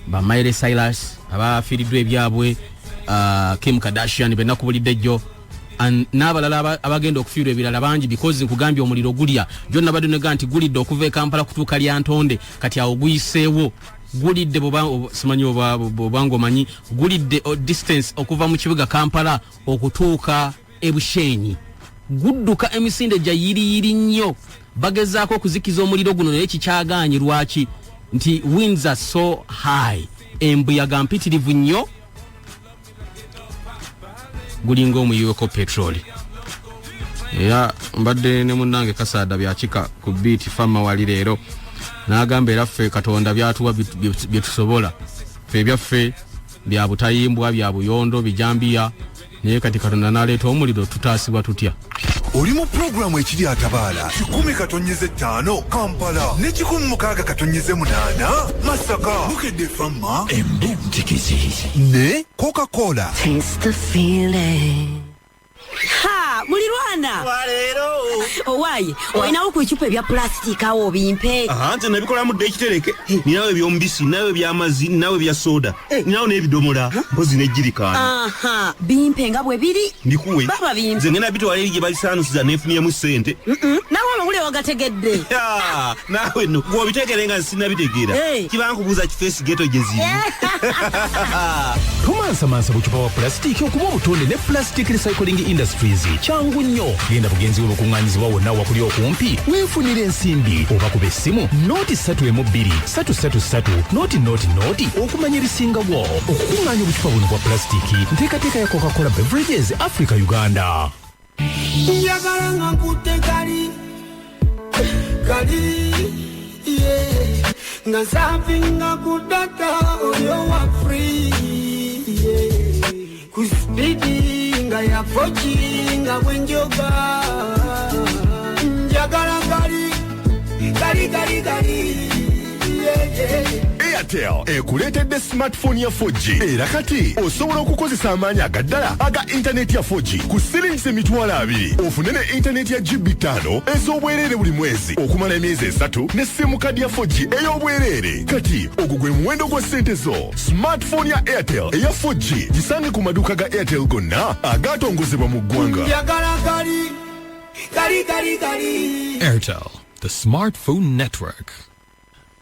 ba Miley Cyrus abafiiriddwa ebyabwe Kim Kardashian benakubulidde jjo n'abalala abagenda okufiirwa ebirala bangi because nkugambye omuliro gulya jonna badde nega nti gulidde okuva e Kampala kutuuka lya Ntonde kati awo guyiseewo gulidde simanyi obanga omanyi gulidde distance okuva mu kibuga Kampala okutuuka e Bushenyi gudduka emisinde gya yiriyiri nnyo bagezaako okuzikiza omuliro guno naye kikyagaanyi lwaki nti winds are so high embuyaga mpitirivu nnyo gulinga omuyuweko petroli era mbadde ne munnange Kasaada byakika ku beat fama wali leero n'agamba era ffe Katonda byatuwa bye tusobola ffe byaffe bya butayimbwa bya buyondo bijambiya naye kati Katonda n'aleeta omuliro tutaasibwa tutya. Oli mu programu ekiri atabaala 10.5 Kampala ne 16.8 Masaka Bukedde Fama Tikisi. ne Coca-Cola. Taste the feeling. Ha, mulirwana. Walero. Owaye, oyinawo ku ichupa ebya plastic awo bimpe. Nze nabikola mu dekitereke. Ninawe byombisi, nawe byamazi, nawe bya soda. Ninawe n'ebidomola, mpozi n'ejjirikaani. Aha, bimpe nga bwe biri. Ndikuwe. Baba bimpe. Nze ngena bitwala eri gye balisaanusiza neefuniyemu ssente. Nawe amawulire wagategedde. Nawe no, gw'obitegere nga sinnabitegeera. Kibankubuuza kifeesi geto gye ziri. Tomansamansa bucupa wa plastic okuba obutonde ne Plastic Recycling Industries kyangu nnyo. Genda bugenzi bw'obukuŋŋaanyizibwa wonna wakuli okumpi weefunire ensimbi oba kuba essimu nooti 3M2 nooti okumanya ebisingawo okukuŋŋaanya obucupa buno bwa plastic nteekateeka ya Coca-Cola Beverages Africa Uganda. Njagala nga nkutte kali nga safinga ku data oyo wa free ku speedi nga ya 4G nga bwenjoga njagala kali Airtel ekuleetedde smartphone ya 4G era kati osobola okukozesa amaanyi agaddala aga internet ya 4G ku siringisi emitwalo 2 ofune ne internet ya GB 5 ez'obwereere buli mwezi okumala emyezi 3 ne simu kadi ya 4G ey'obwereere. Kati ogwo gwe muwendo gwa ssente zo. Smartphone ya Airtel eya 4G gisange ku maduuka ga Airtel gonna agaatongozebwa mu ggwanga. njagala kali Airtel, the smartphone network.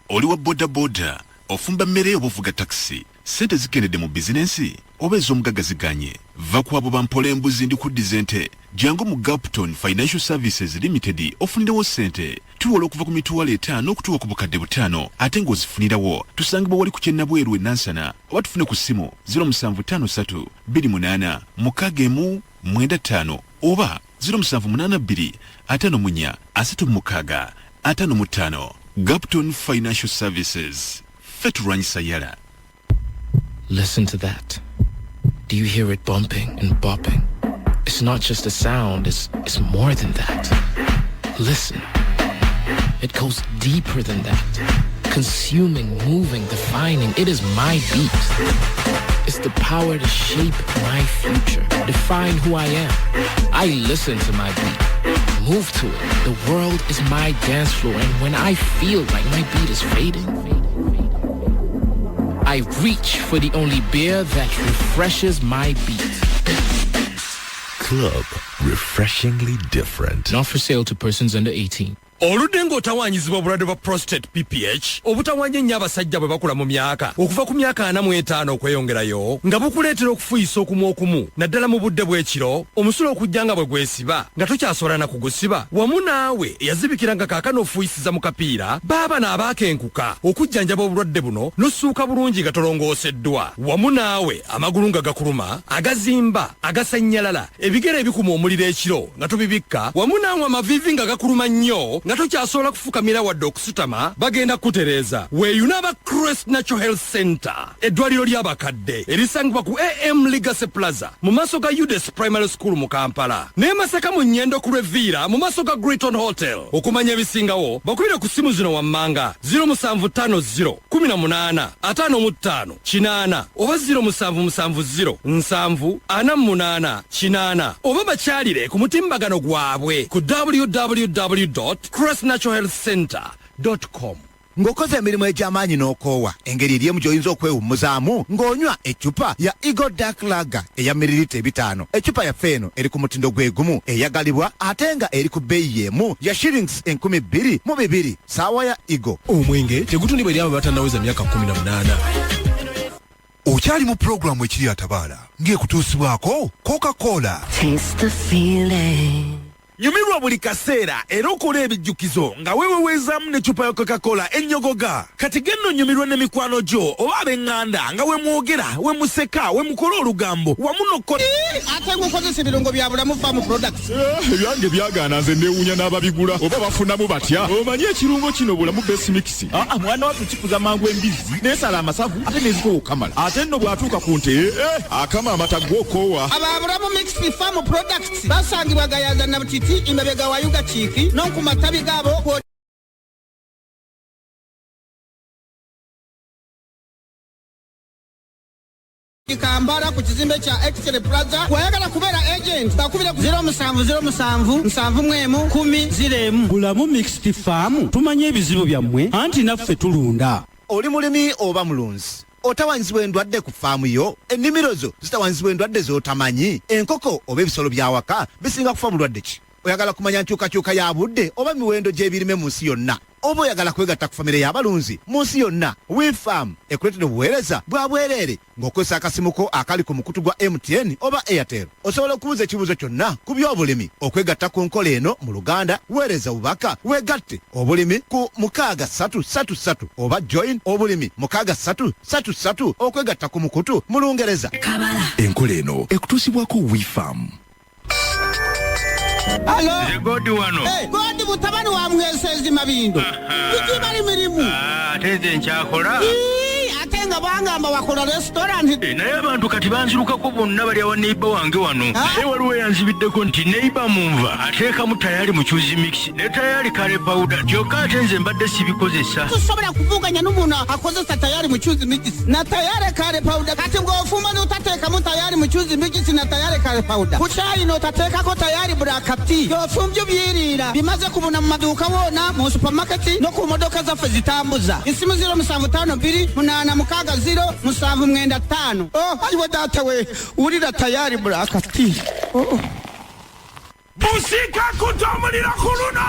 Oli wa boda boda ofumba mmere obuvuga taxi sente zikenedde mu bizinensi oba ez'omugagaziganye va ku abo bampole embuzi ndi kuddiza ente jangu mu Gapton Financial Services Limited ofunirewo sente tuwola okuva ku mituwalo 5 okutuuka ku bukadde 5 ate ng'ozifunirawo tusangibwa wali ku Kyennabweru e Nansana oba tufune ku ssimu 0753 28 65 oba 0782 54 36 55. Gapton Financial Services. Fetran Sayala. Listen to that. Do you hear it bumping and bopping? It's not just a sound, it's more than that. Listen. It goes deeper than that. Consuming, moving, defining. It is my beat. It's the power to shape my future, define who I am. I listen to my beat. Move to it. The world is my dance floor, and when I feel like my beat is fading, I reach for the only beer that refreshes my beat. Club, refreshingly different. Not for sale to persons under 18. oludde ng'otawanyizibwa obulwadde bwa prostate pph obutawanya ennyo abasajja bwe bakula mu myaka okuva ku myaka 45 okweyongerayo nga bukuleetera okufuuyisa okumu okumu naddala mu budde bw'ekiro omusulo okujja nga bwe gwesiba nga tokyasobola na kugusiba wamu naawe eyazibikiranga kaakano ofuuyisiza mu kapiira baabana abaakenkuka okujjanjaba obulwadde buno n'ossuuka bulungi nga tolongooseddwa wamu naawe amagulu nga gakuluma agazimba agasannyalala ebigere ebikuma omuliro ekiro nga tobibikka wamu naawe amaviivi nga gakuluma nnyo nga tokyasobola kufukamira wadde okusutama bagenda kutereeza weeyuna aba Crest Natural Health Center eddwaliro ly'abakadde erisangibwa ku AM Legacy Plaza mu maaso ga UDS Primary School mu Kampala ne Masaka mu Nnyendo ku Revere mu maaso ga Greaton Hotel okumanya ebisingawo bakubire ku simu zino wammanga 0750 18 55 8 oba 0770 7 48 8 oba bakyalire ku mutimbagano gwabwe ku www.crestnaturalhealthcenter.com. ng'okoze emirimu egy'amaanyi n'okoowa engeri eryemu gy'oyinza okwewummuzaamu ng'onywa eccupa ya Eagle Dark Lager eya mililita 5 eccupa yaffe eno eri ku mutindo gwegumu eyagalibwa ate nga eri ku bbeeyi y'emu ya shillings 22,200 saawa ya Eagle. omwenge tegutundibwa eri abo batannaweza myaka 18. okyali mu pulogulaamu ekiri atabaala ng'ekutuusibwako Coca-Cola. nyumirwa buli kaseera era okola ebijjukizo nga weeweweezaamu n'eccupa ya Coca-Cola ennyogoga kati genno nyumirwa ne mikwano gyo oba ab'eŋŋanda nga we mwogera we museka we mukola olugambo wamu n'okkola ate ng'okozesa ebirungo bya bulamu Farm Products. ebyange byagaana nze neewuunya n'ababigula oba bafunamu batya omanyi ekirungo kino bulamu Best Mix mwana wattu kikuza mangu embizzi neesala amasavu ate neziko okukamala ate nno bw'atuuka ku nte akama amata gw'okoowa aba bulamu Mixed Farm Products basangibwa Gayaza na Butiti imabega wa Yuga Chiki n'oku matabi gaabo Kambala ku kizimbe kya Excel Plaza wayagala kubeera agent bakubira ku 0707 bulamu Mixed Farm tumanye ebizibu byammwe anti naffe tulunda. oli mulimi oba mulunzi otawanyizibwa endwadde ku faamu yo ennimiro zo zitawanyizibwa endwadde z'otamanyi enkoko oba ebisolo byawaka bisinga kufa bulwadde ki oyagala kumanya nkyukakyuka ya budde oba miwendo gy'ebirime mu nsi yonna oba oyagala kwegatta ku famire y'abalunzi mu nsi yonna WeFarm ekuleetera obuweereza bwa bwereere ng'okozesa akasimu ko akali ku mukutu gwa MTN oba Airtel osobola okubuuza ekibuuzo kyonna ku by'obulimi okwegatta ku nkola eno mu Luganda weereza bubaka weegatte obulimi ku 6333 oba join obulimi 6333 okwegatta ku mukutu mu Lungereza. enkola eno ekutuusibwako WeFarm. Hello. Godi wano. Godi mutabani wa mwesezi mabindo. Iki bali mirimu. Ateze nchakola. Ate nga bangamba wakola restaurant. Naye abantu kati banzirukako bonna bali awa neighbor wange wano. Waliwo yanzibiddeko nti neighbor munva ateekamu tayali mukyuzi mix ne tayali kale powder kyokka ate nze mbadde sibikozesa. Tusobola kuvuganya n'umuntu akozesa tayali mukyuzi mix na tayali kale powder kati ng'ofumba n'otateekamu tayali mukyuzi mix na tayali kale powder. Ku caayi n'otateekako tayali black tea. Y'ofumbye byiriira bimaze kubuna mu maduuka wonna mu supermarket no ku modoka zaffe zitambuza. Isimu 0752 ayiwe data we ulira tayari black tea. Busika kutomulira kuluna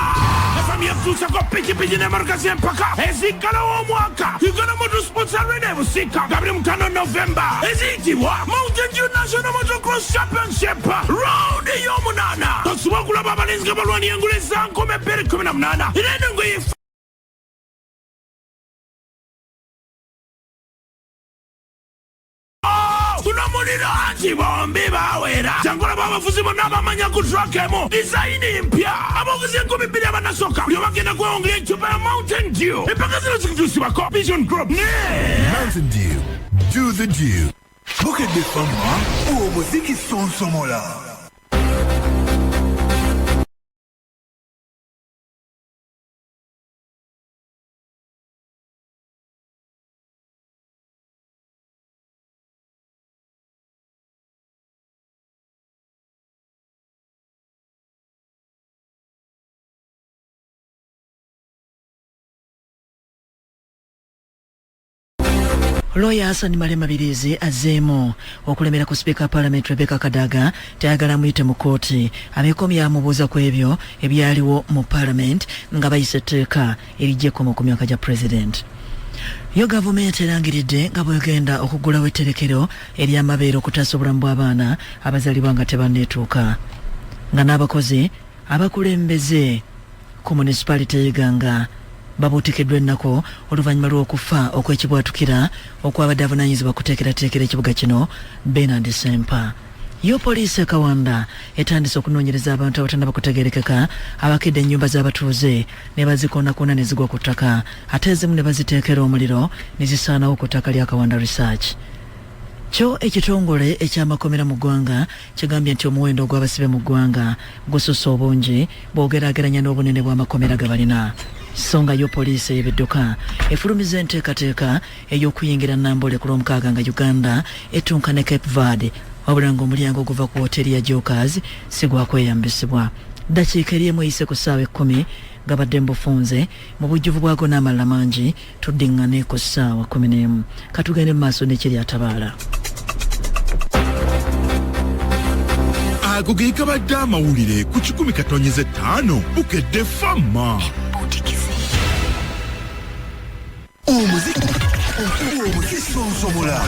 Nafamia tusa kwa piki ne markazi mpaka Ezikala wa mwaka Yugana moto sponsor rene busika Gabri mkano November Ezikiwa Mountain Dew National Motocross Championship Round yomunana Toksuma kula baba linzga balwani yangule zanko meperi 18 Irenungu ifu tunamulira anti bombi bawera jangola babafuzi bonna bamanya ku track emu design mpya abavuzi 12 abanasoka buli bagenda kwewongera eccupa ya Mountain Dew empaka zino zikutuusibwako Vision Group Mountain Dew, do the dew. Bukedde famwa omuziki sonsomola. Lawyer Hassan Malema Birizi azeemu okulemera ku Speaker Parliament Rebecca Kadaga tayagala muyite mu kooti abeekomya amubuuza ku ebyo ebyaliwo mu Parliament nga bayise etteeka erigyeko mu myaka gya President. Yo gavumenti erangiridde nga bwegenda okuggulawo etterekero ery'amabeere okutaasa obulamu bw'abaana abazaalibwa nga tebanneetuuka nga n'abakozi abakulembeze ku municipality y'Iganga babuutikiddwa ennako oluvannyuma lw'okufa okw'ekibwatukira okwabadde avunaanyizibwa kuteekerateekera ekibuga kino Bernard Sempa. Yo poliisi Kawanda etandise okunoonyereza abantu abatannaba kutegeerekeka abakidde ennyumba z'abatuuze ne bazikoonakona ne zigwa ku ttaka ate ezimu ne baziteekera omuliro ne zisaanawo ku ttaka lya Kawanda Research. Kyo ekitongole eky'amakomera mu ggwanga kigambye nti omuwendo ogw'abasibe mu ggwanga gususse obungi bw'ogeraageranya n'obunene bw'amakomera ge balina. Songa yo poliisi ey'ebidduka efulumiza enteekateeka ey'okuyingira Nambole ku Lwomukaaga nga Uganda etunka ne Cape Verde wabula ng'omulyango oguva ku wooteeri ya Jokers si gwakweyambisibwa. Ddakiika eri emu eyise ku ssaawa 10 gabadde mbufunze mu bujjuvu bwago n'amalla mangi tuddiŋŋane ku ssaawa 11. Katugende mu maaso n'ekiri atabaala. Ago ge gabadde amawulire ku 10.5 Bukedde Famma. Omuziki sonsomola.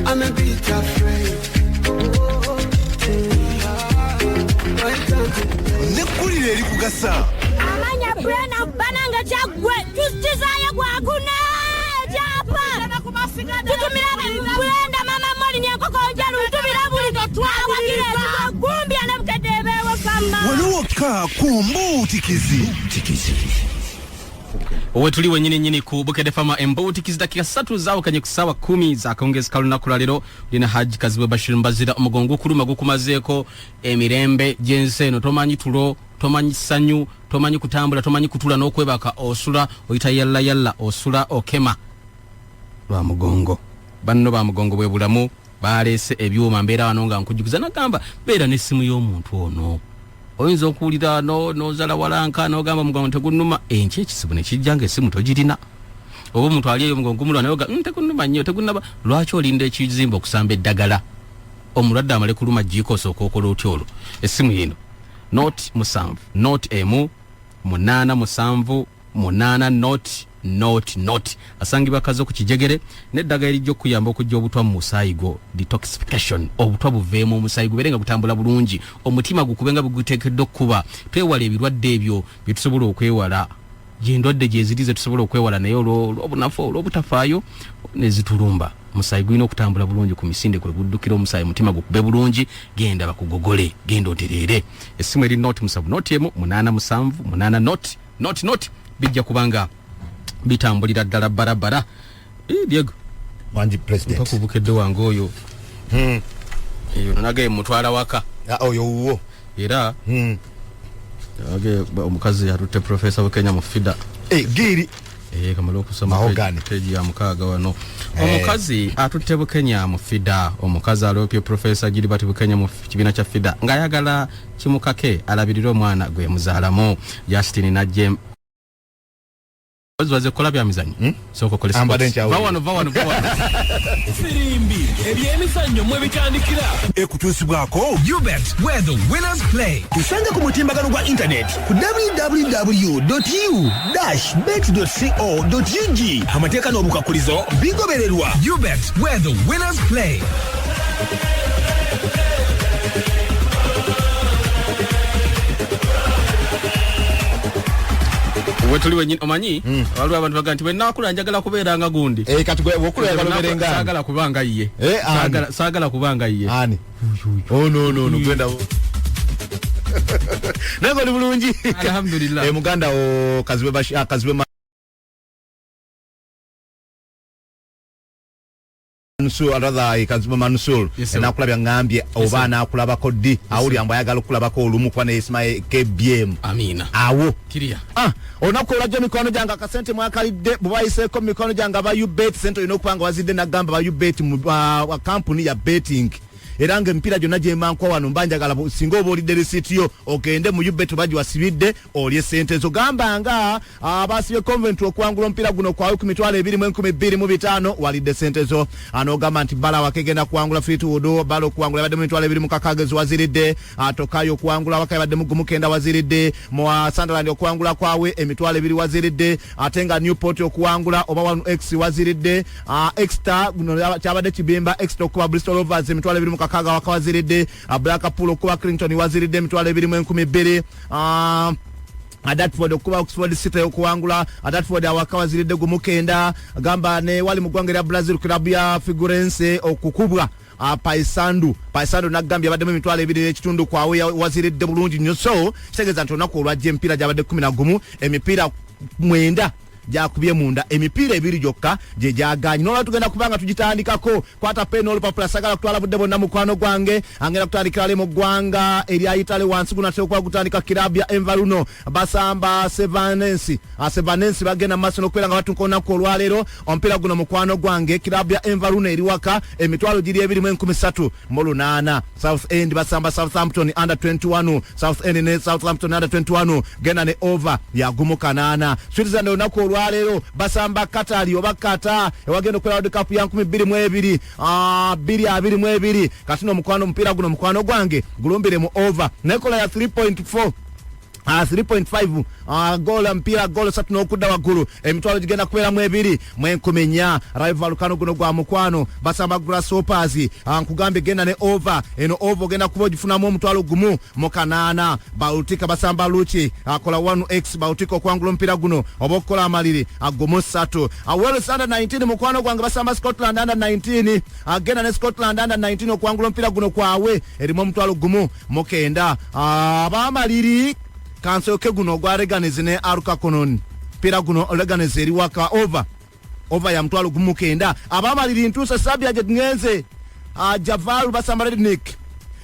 I'm a bit afraid. Nekulire eri kugasa. Amanya Brena bananga chagwe tustizaye gwaguna japa. Tutumira Brenda mama moli nyakoko njalu tumira buli twawa kile gumbi anamkadebewe kama. Waliwo ka kumbuutikizi. Owe tuli wenyini nyini ku Bukedde Famma embuutikizi dakika 3 zaawo kanye ku ssaawa 10 z'akawungeezi kalunaku lwa leero lina Haji Kazibu Bashir Mbazira omugongo okuluma gukumazeeko emirembe gy'ensi eno tomanyi tulo tomanyi ssanyu tomanyi kutambula tomanyi kutula n'okwebaka osula oyita yalla osula okema lwa mugongo. Banno ba mugongo bwe bulamu baleese ebyuma mbeera wano nga nkujjukiza nagamba beera n'essimu y'omuntu ono oyinza okuwulira nozala walanka n'ogamba mugongo tegunnuma enki ekisibu ne kijja ng'essimu togirina oba omuntu ali eyo mugongo gumulwa naye oga tegunnuma nnyo tegunnaba lwaki olinda ekizimba okusamba eddagala omulwadde amale kuluma jiikoosa okwokola otyo olwo essimu yino not 7 not emu 8 7 not asangibwa kazo ku kijegere n'eddagala erijja okuyamba okujja obutwa mu musaayigo detoxification obutwa buveemu omusaayigo berenga gutambula bulungi omutima gukubenga buguteekeddwa okuba twewala ebirwadde ebyo bye tusobola okwewala gy'endwadde gyezirize tusobola okwewala naye olw'obunafu olw'obutafaayo ne zitulumba omusaayi gulina okutambula bulungi ku misinde kwe guddukira omusaayi mutima gukube bulungi genda bakugogole genda otereere essimu eri not 7 not emu 8 7 not bijja kubanga bitambulira ddala barabara Diego wanji president mpakubukedde wange oyo eyo nage mutwala waka oyo uwo era age omukazi yatutte professor Kenya mu FIDA giri kamala okusoma page ya mukaaga wano omukazi atutte Kenya mu FIDA omukazi alopye professor Gilbert Kenya mu kibiina kya FIDA ngayagala kimukake alabirira omwana gwe muzaalamu Justin na Jem waze kola bya mizanyo soko kolesa vawano Firimbi ebyemizanyo mwe bitandikira ekutusibwako UBet where the winners play tusange ku mutimbagano gwa internet ku www.u-bet.co.ug amateeka n'obukakulizo bigobererwa UBet where the winners play. wetuli wenyini omanyi waliwo abantu baga nti bwenakula njagala kubeera nga gundi kati wokula yaberenga saagala kubanga iye saagala kubanga iye ani no gwenda Nango ni bulungi. Alhamdulillah. Muganda o Kazibe Mansul enakulabya ngambye oba anakulaba koddi awuli ambo ayagala okulabako olumu kwa ne Ismail KBM amina awo kiriya onakola jo mikono janga kasente mwakalidde bubayiseko mikono janga ba UBet center inokupanga wazidde nagamba ba UBet mu company ya betting eranga empira jonna jemanko wano mbanjagala singa obolidde risitio ogende mu UBet baji wasibidde olye sente zo gamba nga abasibe Coventry okwangula mpira guno kwa 2025 walidde sente zo anogamba nti bala wakegenda kuangula Fleetwood balo kuangula badde mu 2026 waziridde atokayo kuangula wakabadde mu gumukenda waziridde mu Sunderland okuangula kwawe emitwalo 2 waziridde atenga Newport okuangula oba 1x waziridde extra guno cyabadde kibimba extra okuba Bristol Rovers emitwalo 2 kaga wakawaziridde Blackpool okuba Clinton waziridde emitwalo 2012 Adatford okuba Oxford City okuwangula Adatford awakawaziridde gumukenda gamba ne wali mugwangere ya Brazil club ya Figueirense okukubwa Paisandu nagambye abadde mu mitwalo 2 ekitundu kwawe waziridde bulungi nnyo so kitegeza nti onako olwajja empira gyabadde 11 emipira 9 jakubye munda emipira 2 jokka je jaganyi no tugenda kubanga tugitandikako kwata penal papula sagala kutwala budde bonna mukwano gwange angera kutandikira le mu gwanga eri Italy wansi kunatera kwa kutandika kilabu ya Envaluno basamba Sevanensi bagenda maso nokwera nga batu nkona ko lwalero ompira guno mukwano gwange kilabu ya Envaluno eri waka emitwalo giri 2013 mu 8 South End basamba Southampton under 21 South End ne Southampton under 21 gena ne over ya gumukanana Switzerland onako lwalero basamba Katari obakata ewagenda okwera World Cup ya 2022 22 katino mukwano mpira guno mukwano gwange gulumbire mu over nekola ya 3.4 3.5 goal mpira goal 3 n'okudda waggulu emitwalo gigenda kubeera mu 2 mwenkumenya rival kano guno gwa mukwano basamba Grasshoppers nkugambye genda ne over eno over genda kuba ogifunamu omutwalo gumu mu 8 Baltic basamba Luchi akola 1x Baltic okwangula mpira guno oba okukola amaliri agomo 3 Wales under 19 mukwano gwange basamba Scotland under 19 agenda ne Scotland under 19 okwangula mpira guno kwawe erimu omutwalo gumu mu 9 abamaliri kansoke guno gwa Leganese ne Aruka Konon pira guno Leganese eri waka over ya mtwalo gumu 9 abamaliri ntuse Sabia Ngenze Javalu basamba Rednick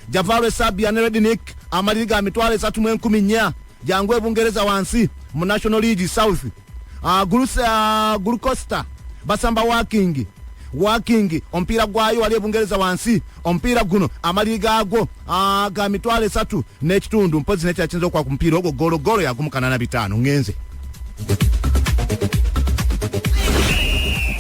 Javalu Sabia ne Rednick amaliri ga mitwalo 3.14 jangwe Bungereza wansi mu National League South Gulucosta basamba Working ompira gwayo wali Bungereza wansi ompira guno amaliri gago ga mitwalo 3 n'ekitundu mpozi n'ekyachinzo kwa kumpira ogwo golo ya kumukana na 5 Ngenze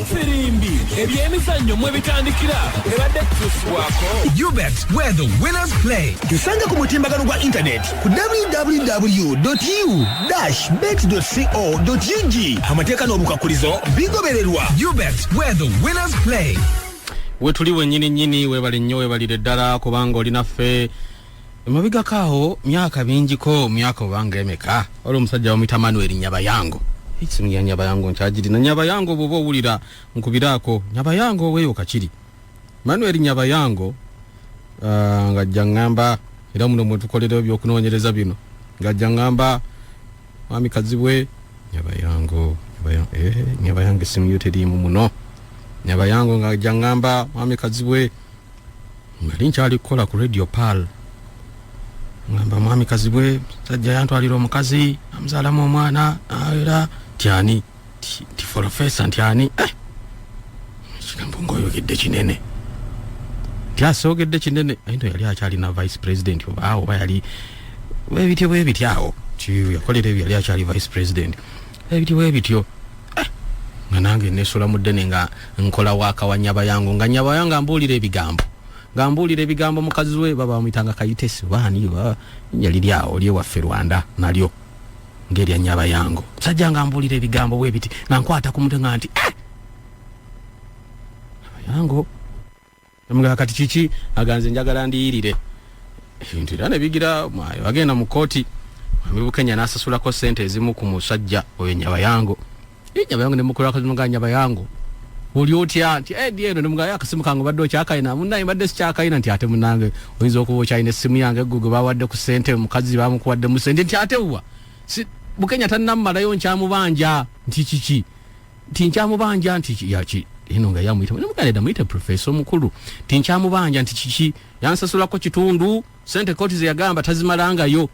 Firimbi ebyemizannyo mwe bitandikira ebadde kuswako UBet where the winners play tusanga ku mutimbagano gwa internet ku www.u-bet.co.ug amateeka n'obukakulizo bigobererwa UBet where the winners play wetuliwe nyini webale nnyo webalire ddala kubanga oli naffe emabigakaawo myaka mingiko myaka obanga emeka oli omusajja wamuyita Manuel Nyabayango isimu ya Nyabayango nkyagiri na Nyabayango bwoba owulira nkubiraako Nyabayango weyo kakiri Manuel Nyabayango ngajja ngamba era muno mwe tukolera ebyokunoonyereza bino ngajja ngamba mwami kazibwe Nyabayango isimu yo teriimu muno Nyabayango ngajja ngamba mwami kazibwe ngali nkyali kukola ku Radio Pal ngamba mwami kazibwe sajja yantwalira omukazi amuzaalamu omwana era tyani ti professor ntyani kigambo ngoyogedde kinene tyasogedde kinene ayindo yali akyali na vice president oba yali webityo yakolera ebyo yali akyali vice president ebityo nga nange nesula muddene nga nkola waka wa Nyabayango nga Nyabayango ambuulira ebigambo mukazi we baba bamuyitanga Kayitesi baani yali lyawo lye waffe Rwanda nalyo ngeri Nyabayango sajja nga ambuulira ebigambo bwe biti nga nkwata ku mutwe nga nti Nyabayango mga kati kiki aganze njagala ndiyirire ebintu era ne bigira bagenda mu kooti Kenya n'asasulako sente ezimu ku musajja oyo Nyabayango ne mukola kazi nga Nyabayango oli otya nti eno nemugaya akasimu kange badde okyakayina munnaye badde sikyakayina nti ate munange oyinza okuba okyalina essimu yange eggwe bawadde ku ssente mukazi bamukuwadde mu ssente nti ate wa Bukenya tannamalayo nkyamubanja nti kiki nti nkyamubanja nti yaki eno nga yamuyita nemuganda muyite professor mukulu nti nkyamubanja nti kiki yansasulako kitundu ssente koti ze yagamba tazimalangayo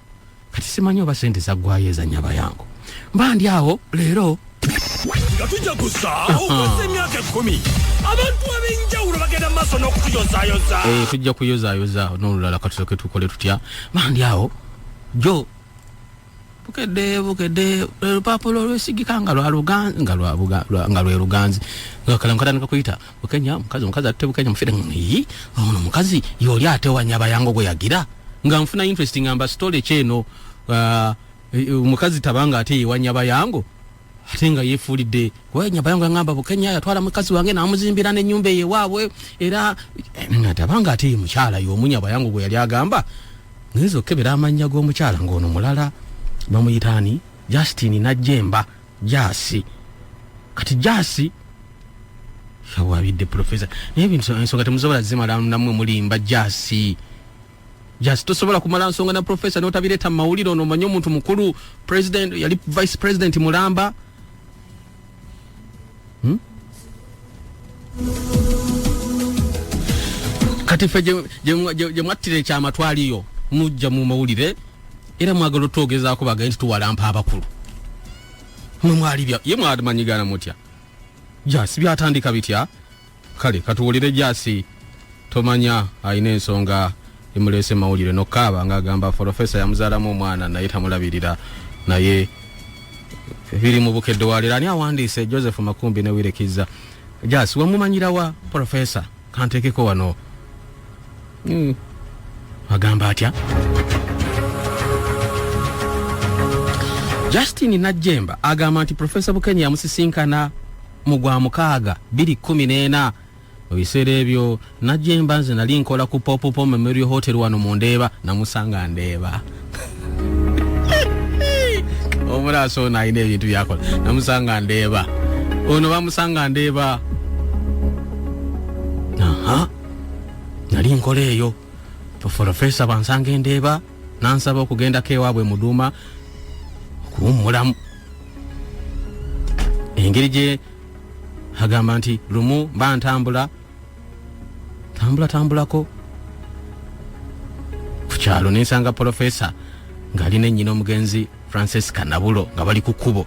kati simanyi oba ssente zaggwayo ezanyaba yango mbandi awo leero nga tujja kusaawo okwesa emyaka 10 abantu ab'enjawulo bagenda mu maaso n'okutuyozaayoza tujja kuyozaayoza n'olulala katusoke tukole tutya mbandi awo jo bukedde lupapula olwesigika nga lwe luganzi kalankatandika kuyita Bukenya omukazi atte Bukenya mufire ono omukazi yoli ate wanyaba yango gwe yagira nga nfuna interesting amba story kyeno omukazi tabanga ate yewanyaba yango ate nga yefuulidde wanyaba yango yangamba Bukenya yatwala mukazi wange n'amuzimbira n'ennyumba eyewaabwe era tabanga ate ye mukyala y'omunyaba yango gwe yali agamba ngezo okebera amannya g'omukyala ng'ono mulala bamuyitaani Justin Najjemba Jasi kati Jasi yawabidde professor n'ebintu ensonga temusobola zimala namwe mulimba Jasi tosobola kumala nsonga na professor n'otabireeta mu mawulire ono omanyi omuntu mukulu president yali vice president mulamba kati ffe gye mwattira ekyamatwaliyo mujja mu mawulire era mwagala otogezaako bagaye nti tuwalampa abakulu mwe mwali ye mwadimanyigana mutya Jasi byatandika bitya kale katuwulire Jasi tomanya ayina ensonga emulese mawulire nokaaba ng'agamba professor yamuzaalamu omwana naye tamulabirira naye biri mu bukedde walira ani awandiise Joseph Makumbi ne Wirekiza Jasi wamumanyirawa professor kanteekeko wano agamba atya Justin Najjemba agamba nti Professor Bukenya yamusisinkana mu gwa mukaaga 2014 mu biseera ebyo Najjemba nze nali nkola ku Popopo Memorial Hotel wano mu Ndeeba namusanga Ndeeba omulaso na ine ebintu byakola namusanga Ndeeba ono bamusanga Ndeeba nali nkola eyo Professor bansanga Ndeeba nansaba okugenda kewaabwe Muduma kuwummulamu engeri gye agamba nti lumu mba tambulako ku kyalo nensanga Professor ng'alina ennyina omugenzi Francisca Nabulo nga bali ku kkubo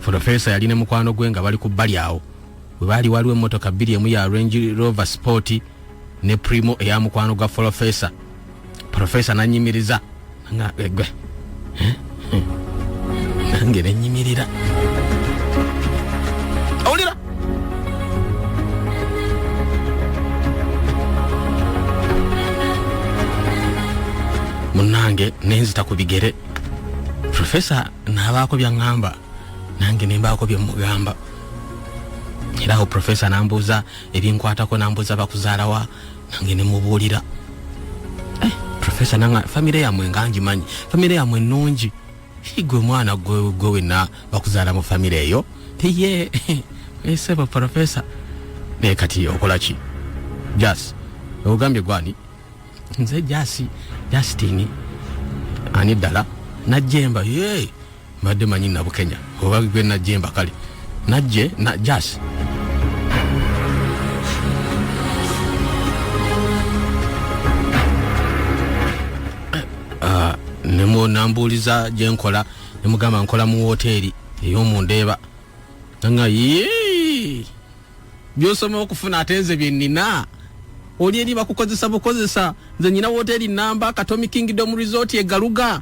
Professor yalina mukwano gwe nga bali ku bbali awo bwe baali waliwo emmotoka 2 emu ya Range Rover Sport ne Primo eya mukwano gwa Professor nanyimiriza nga egwe nange nenyimirira awulira munange nenzita ku bigere Professor n'abaako byaŋŋamba nange nembaako byemugamba era awo Professor nambuuza ebinkwatako nambuuza bakuzaalawa nange nemubuulira Professor nanga famire yamwe ngangimanyi famire yamwe nnungi igwe mwana gwe wenna bakuzaala mu famire eyo tiye esebo Professor ne kati okola ki Jasi ogambye gwani nze Justin ani ddala Najjemba mbadde manyi na Bukenya oba gwe Najjemba kale najje na Jasi nemo nambuliza gyenkola nemugamba nkola mu hoteli ey'omu Ndeeba nga byosoma okufuna atenze byennina oli eri bakukozesa bukozesa nze nyina hoteli namba Katomi Kingdom Resort egaluga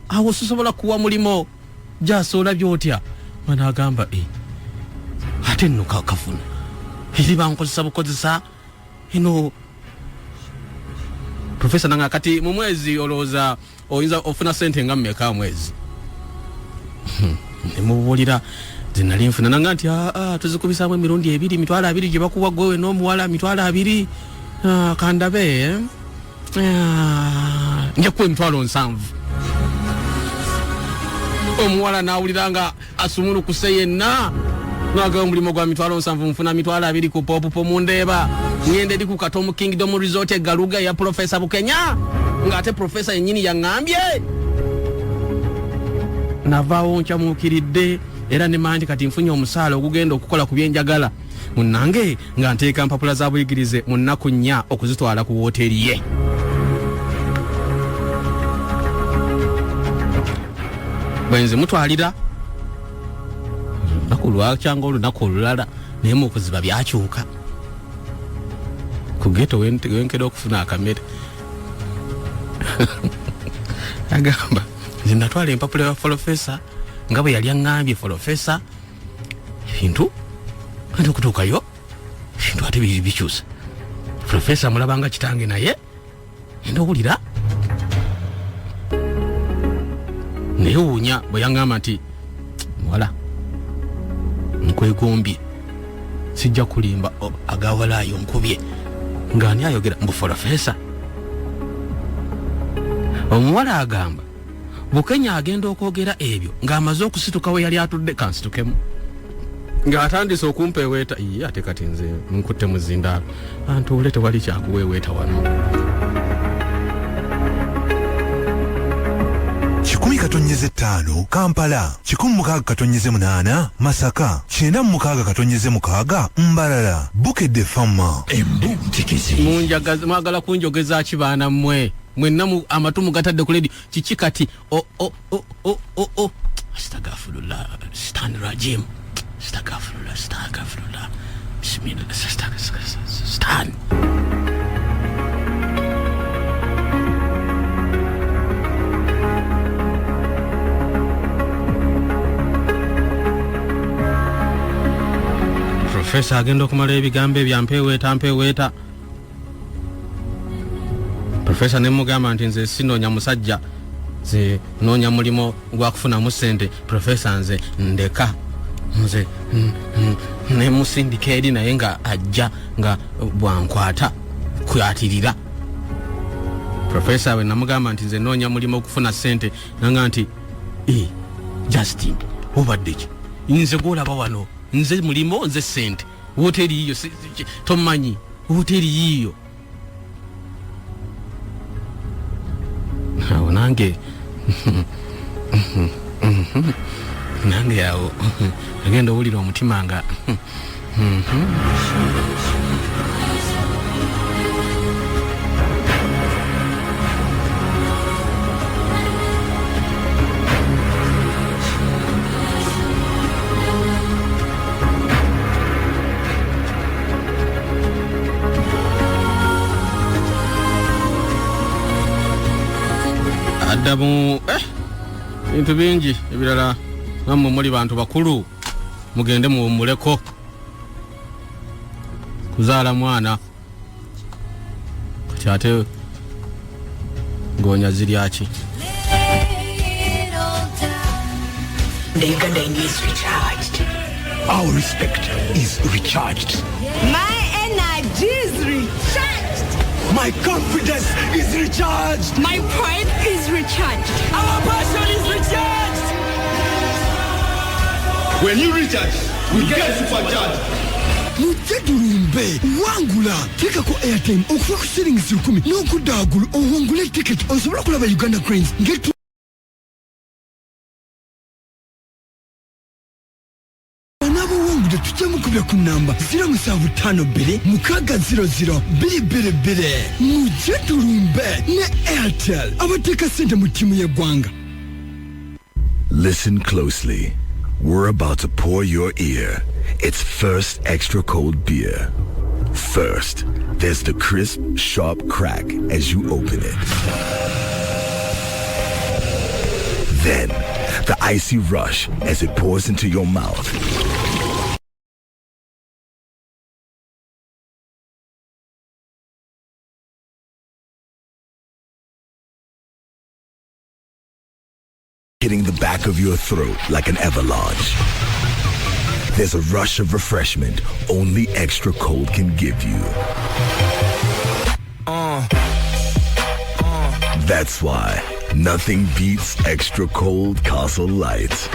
awo sosobola kuwa mulimo Jasi olabye otya mwana agamba ate nno kakafuna eri bankozesa bukozesa ino Professor nanga kati mu mwezi olowooza oyinza ofuna sente nga mmeka mwezi nemubuulira nze nali nfuna nanga nti tuzikubisaamu emirundi 2 mitwalo 2 gye bakuwa gwewe n'omuwala mitwalo 2 kandabe nja kuwa emitwalo 7 omuwala n'awulira nga asumulukuse yenna naga omulimo gwa mitwalo 7 nfuna mitwalo 2 ku Popo Mundeeba ngende di ku Katomu Kingdom Resort Galuga ya Professor Bukenya ngate professor yennyini yaŋŋambye navaawo nkyamuukiridde era ne manji kati nfunye omusaala ogugenda okukola ku byenjagala munnange nga nteeka mpapula za buyigirize mu nnaku 4 okuzitwala ku wooteri ye. Bwenze mutwalira lunaku lwakyanga olunaku olulala naye mu okuziba byakyuka ku geto wenkera okufuna akamere agamba nze natwala empapula ya Professor nga bwe yali aŋŋambye Professor ebintu andi okutuukayo ebintu ate bikyusa Professor mulabanga kitange naye enda owulira newuunya bwe yaŋŋamba nti muwala nkwegombye sijja kulimba agawalaayo nkubye ng'ani ayogera mbu Professor. Omuwala agamba Bukenya agenda okwogera ebyo ng'amaze okusituka we yali atudde kansitukemu ng'atandise okumpeeweeta ye ate kati nze nkutte muzindaalo antuule tewali kyakuweeweeta wano. 105 Kampala, 16 Masaka, 96 Mbarara, Bukedde Fama, Embu Tikisi. Munjagaza mwagala kunjogeza kibaana mmwe. Mwenna amatumu gatadde ku ledi kiki kati astagfirullah stan rajim astagfirullah bismillah stan. Professor agenda okumala ebigambo ebyampeeweeta Professor nemugamba nti nze sinoonya musajja nze noonya mulimo gwa kufunamu ssente. Professor nze ndeka nze nemusindika eri naye nga ajja nga bwankwata kyatirira. Professor we namugamba nti nze noonya mulimo okufuna ssente nanga nti Justin obadde ki nze gwolaba wano nze mulimo nze ssente wooteri yiyo tomanyi wooteri yiyo awo nange awo agenda owulira omutima nga addamu bintu bingi ebirala nammwe muli bantu bakulu mugende muwummuleko kuzaala mwana kati ate ngoonya ziryaki. The Ugandan is recharged. Our respect is recharged. My energy is recharged. My confidence is recharged. My pride is recharged. Our passion is recharged. When you recharge, we get supercharged. Mujadurumbe wangula tika ko airtime okuva ku shillings 10 n'okuddaagulu owangule ticket osobola kulaba Uganda Cranes get tujamukubya ku namba 0752 600 222 Mujadurumbe ne Airtel abateeka sente mu timu y'eggwanga. Listen closely. We're about to pour your ear. It's First Extra Cold Beer. First, there's the crisp, sharp crack as you open it. Then, the icy rush as it pours into your mouth. Hitting the back of your throat like an avalanche. There's a rush of refreshment only Extra Cold can give you. That's why nothing beats Extra Cold Castle Light.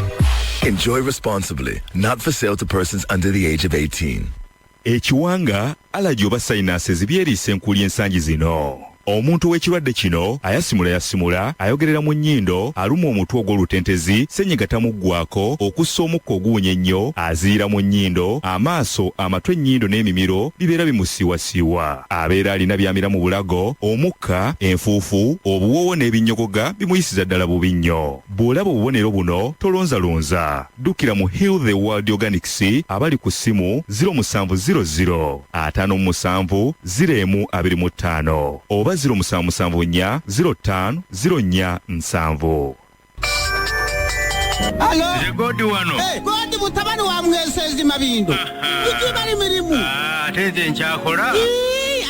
Enjoy responsibly. Not for sale to persons under the age of 18. Ekiwanga alaji oba sayinasezi byeriise enkuuli ensangi zino. Omuntu w'ekirwadde kino ayasimula ayogerera mu nnyindo, aluma omutwe ogw'olutentezi, ssenyiga tamuggwako, okussa omukka oguwunya ennyo, aziira mu nnyindo, amaaso, amatwe, ennyindo n'emimiro bibeera bimusiiwasiiwa. Abeera alina byamira mu bulago, omukka, enfuufu, obuwoowo n'ebinnyogoga bimuyisiza ddala bubi nnyo. Bw'olaba obubonero buno tolonzalonza. Ddukira mu Heal the World Organics abali ku ssimu 0700 57 0125 oba 0774 05 04 Alo. Godi wano. Godi mutabani wa mwesezi mabindo. Iki bali mirimu. Ateze nchakola.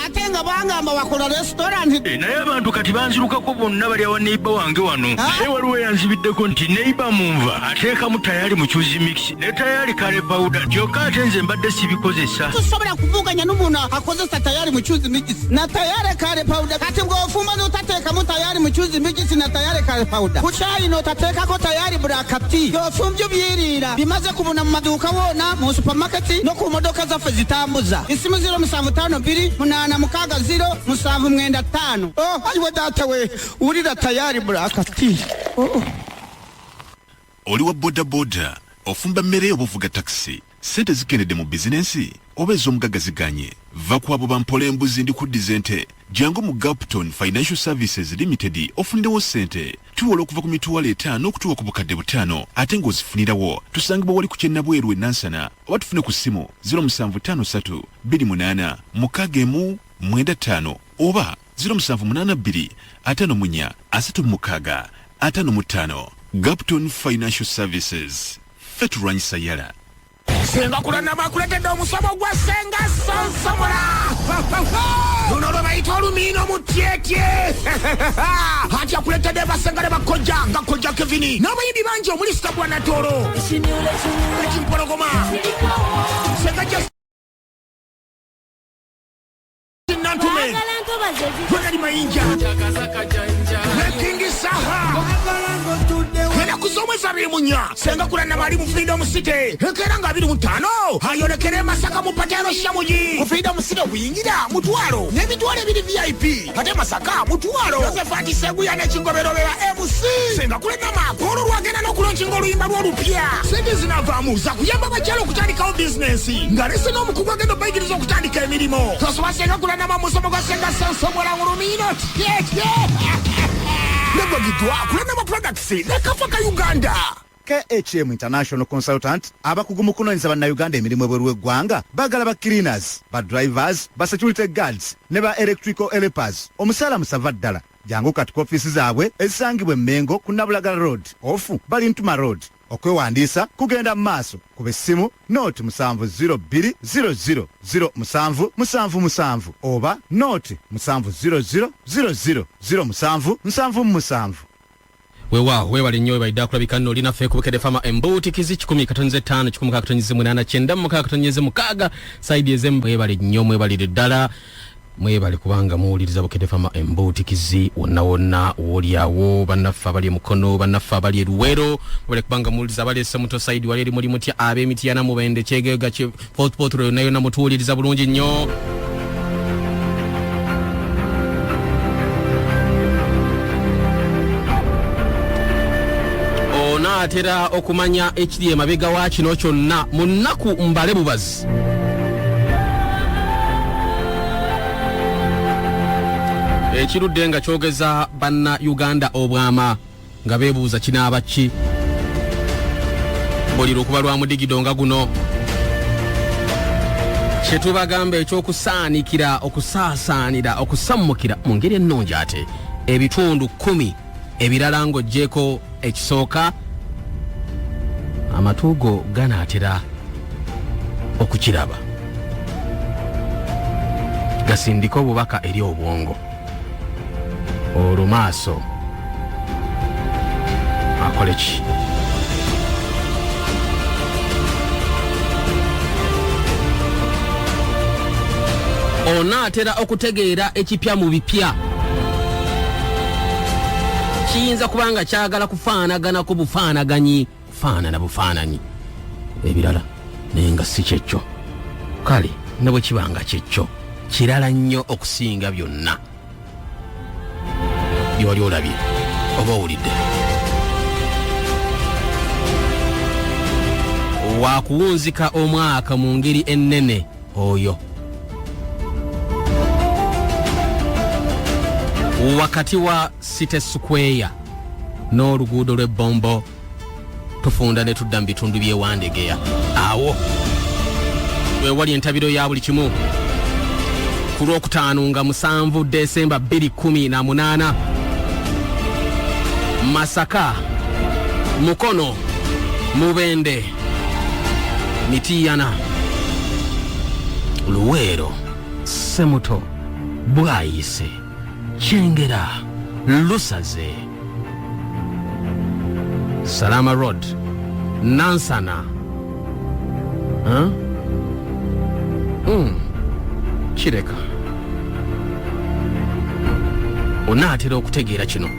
Atenga bangamba wakola restaurant. Naye abantu kati banzirukako bonna bali awa neighbor wange wano. Waliwo yanzibiddeko nti neighbor munva ateekamu tayali muchuzi mix ne tayali kale powder. Kyokka atenze mbadde sibikozesa. Tusobola kuvuganya n'umuntu akozesa tayali muchuzi mix na tayali kale powder. Kati ng'ofuma n'otateekamu tayali muchuzi mix na tayali kale powder. Ku caayi n'otateekako tayali burakati. Yofumbyo byirira bimaze kubuna mu maduuka wona mu supermarket no ku modoka zaffe zitambuza. Isimu 0752 mukaga 0795. Ayiwe data we ulira tayari burakati. Oli wa boda boda ofumba mmere obuvuga taxi sente zikenedde mu bizinensi oba ez'omugagaziganye va ku abo bampola embuzi ndi kuddiza ente jangu mu Gapton Financial Services Limited ofunirawo sente tuwola okuva ku mitwalo 5 okutuuka ku bukadde 5 ate ng'ozifunirawo tusangibwa wali ku Kyennabweru Nansana oba tufune ku ssimu 0753 28 mukagemu 95 oba 0782 54 36 55 Gapton Financial Services Feturanyisa yala Senga kulana makuletedde omusomo gwa senga sonsomola luno lwe bayita olumino mu tyetye hati akuletedde basenga ne bakojja nga kojja Kevini n'abayimbi bangi omuli Sitabwa Natoro ekimpologoma senga Nantume Gwegari Mayinja Kingi Saha Hena kuzomweza bimunya Senga kulana bali mu Freedom City Hekera nga 25 Hayolekere Masaka mu Patero Shamuji Mu Freedom City wiyingira mutwalo Nebitwale bili VIP Hate Masaka mutwalo Yosefati Seguya ne Chingobero bera MC Senga kulana makoro rwagena no kulonchi ngolu imba rupia Sente zinavamu za kuyamba bachalo kutandika business Ngarese no mukubwa gendo baigirizo kutandika emirimo Toswa senga kulana mamusomo kwa senga sonsomola ngurumino Nebo gitwa kulana ma products nekafaka Uganda KHM International Consultant abakugu mu kunoonyeza bannayuganda emirimu ebweru w'eggwanga bagala ba cleaners, ba drivers, ba security guards ne ba electrical helpers omusaala musava ddala jangu kati ku ofiisi zaabwe ezisangibwa Mengo ku Nabulagala Road ofu Balintuma Road okwewandiisa kugenda mu maaso ku bessimu note 70000777 oba note 70000777. Wewa webali nnyo webalidde akulabika nno linaffe ku Bukedde Farmer embuuti kizi 10 5 8 saidi ezembu webali nnyo mwebalire ddala mwebali kubanga muwuliriza Bukedde Farmer embuuti kizi wonna woliawo bannaffe abali mukono bannaffe abali Luwero mwebali kubanga muwuliriza abali Semuto saidi wali eri mulimu tya ab'Emityana Mubende Kyegega Fort Portal nayo namutuwuliriza bulungi nnyo atera okumanya ekiri emabega wa kino kyonna mu nnaku mbale bubazi ekirudde nga kyogeza banna Uganda obwama nga beebuuza kinaaba ki buli lukuba lwa mudigidonga guno kyetubagamba ekyokusaanikira okusaasaanira okusammukira mu ngeri ennungi ate ebitundu 10 ebirala ng'oggyeko ekisooka amatuugo ganaatera okukiraba gasindika obubaka eri obwongo olwo maaso akole ki onaatera okutegeera ekipya mu bipya kiyinza kubanga kyagala kufaanagana ku bufaanaganyi ebifaanana bufaananyi ebirala naye nga si kyekyo kale ne bwe kibanga kyekyo kirala nnyo okusinga byonna byewali olabye oba owulidde wakuwunzika omwaka mu ngeri ennene oyo wakati wa City Square n'oluguudo lw'ebbombo tufunda ne tudda mu bitundu by'ewandegeya awo wewali entabiro ya buli kimu ku lwokutaano nga 7 Desemba 2018 Masaka Mukono Mubende Mitiyana Luwero Semuto Bwayise Chengera Lusaze Salama Road Nansana Kireka onaatera okutegeera kino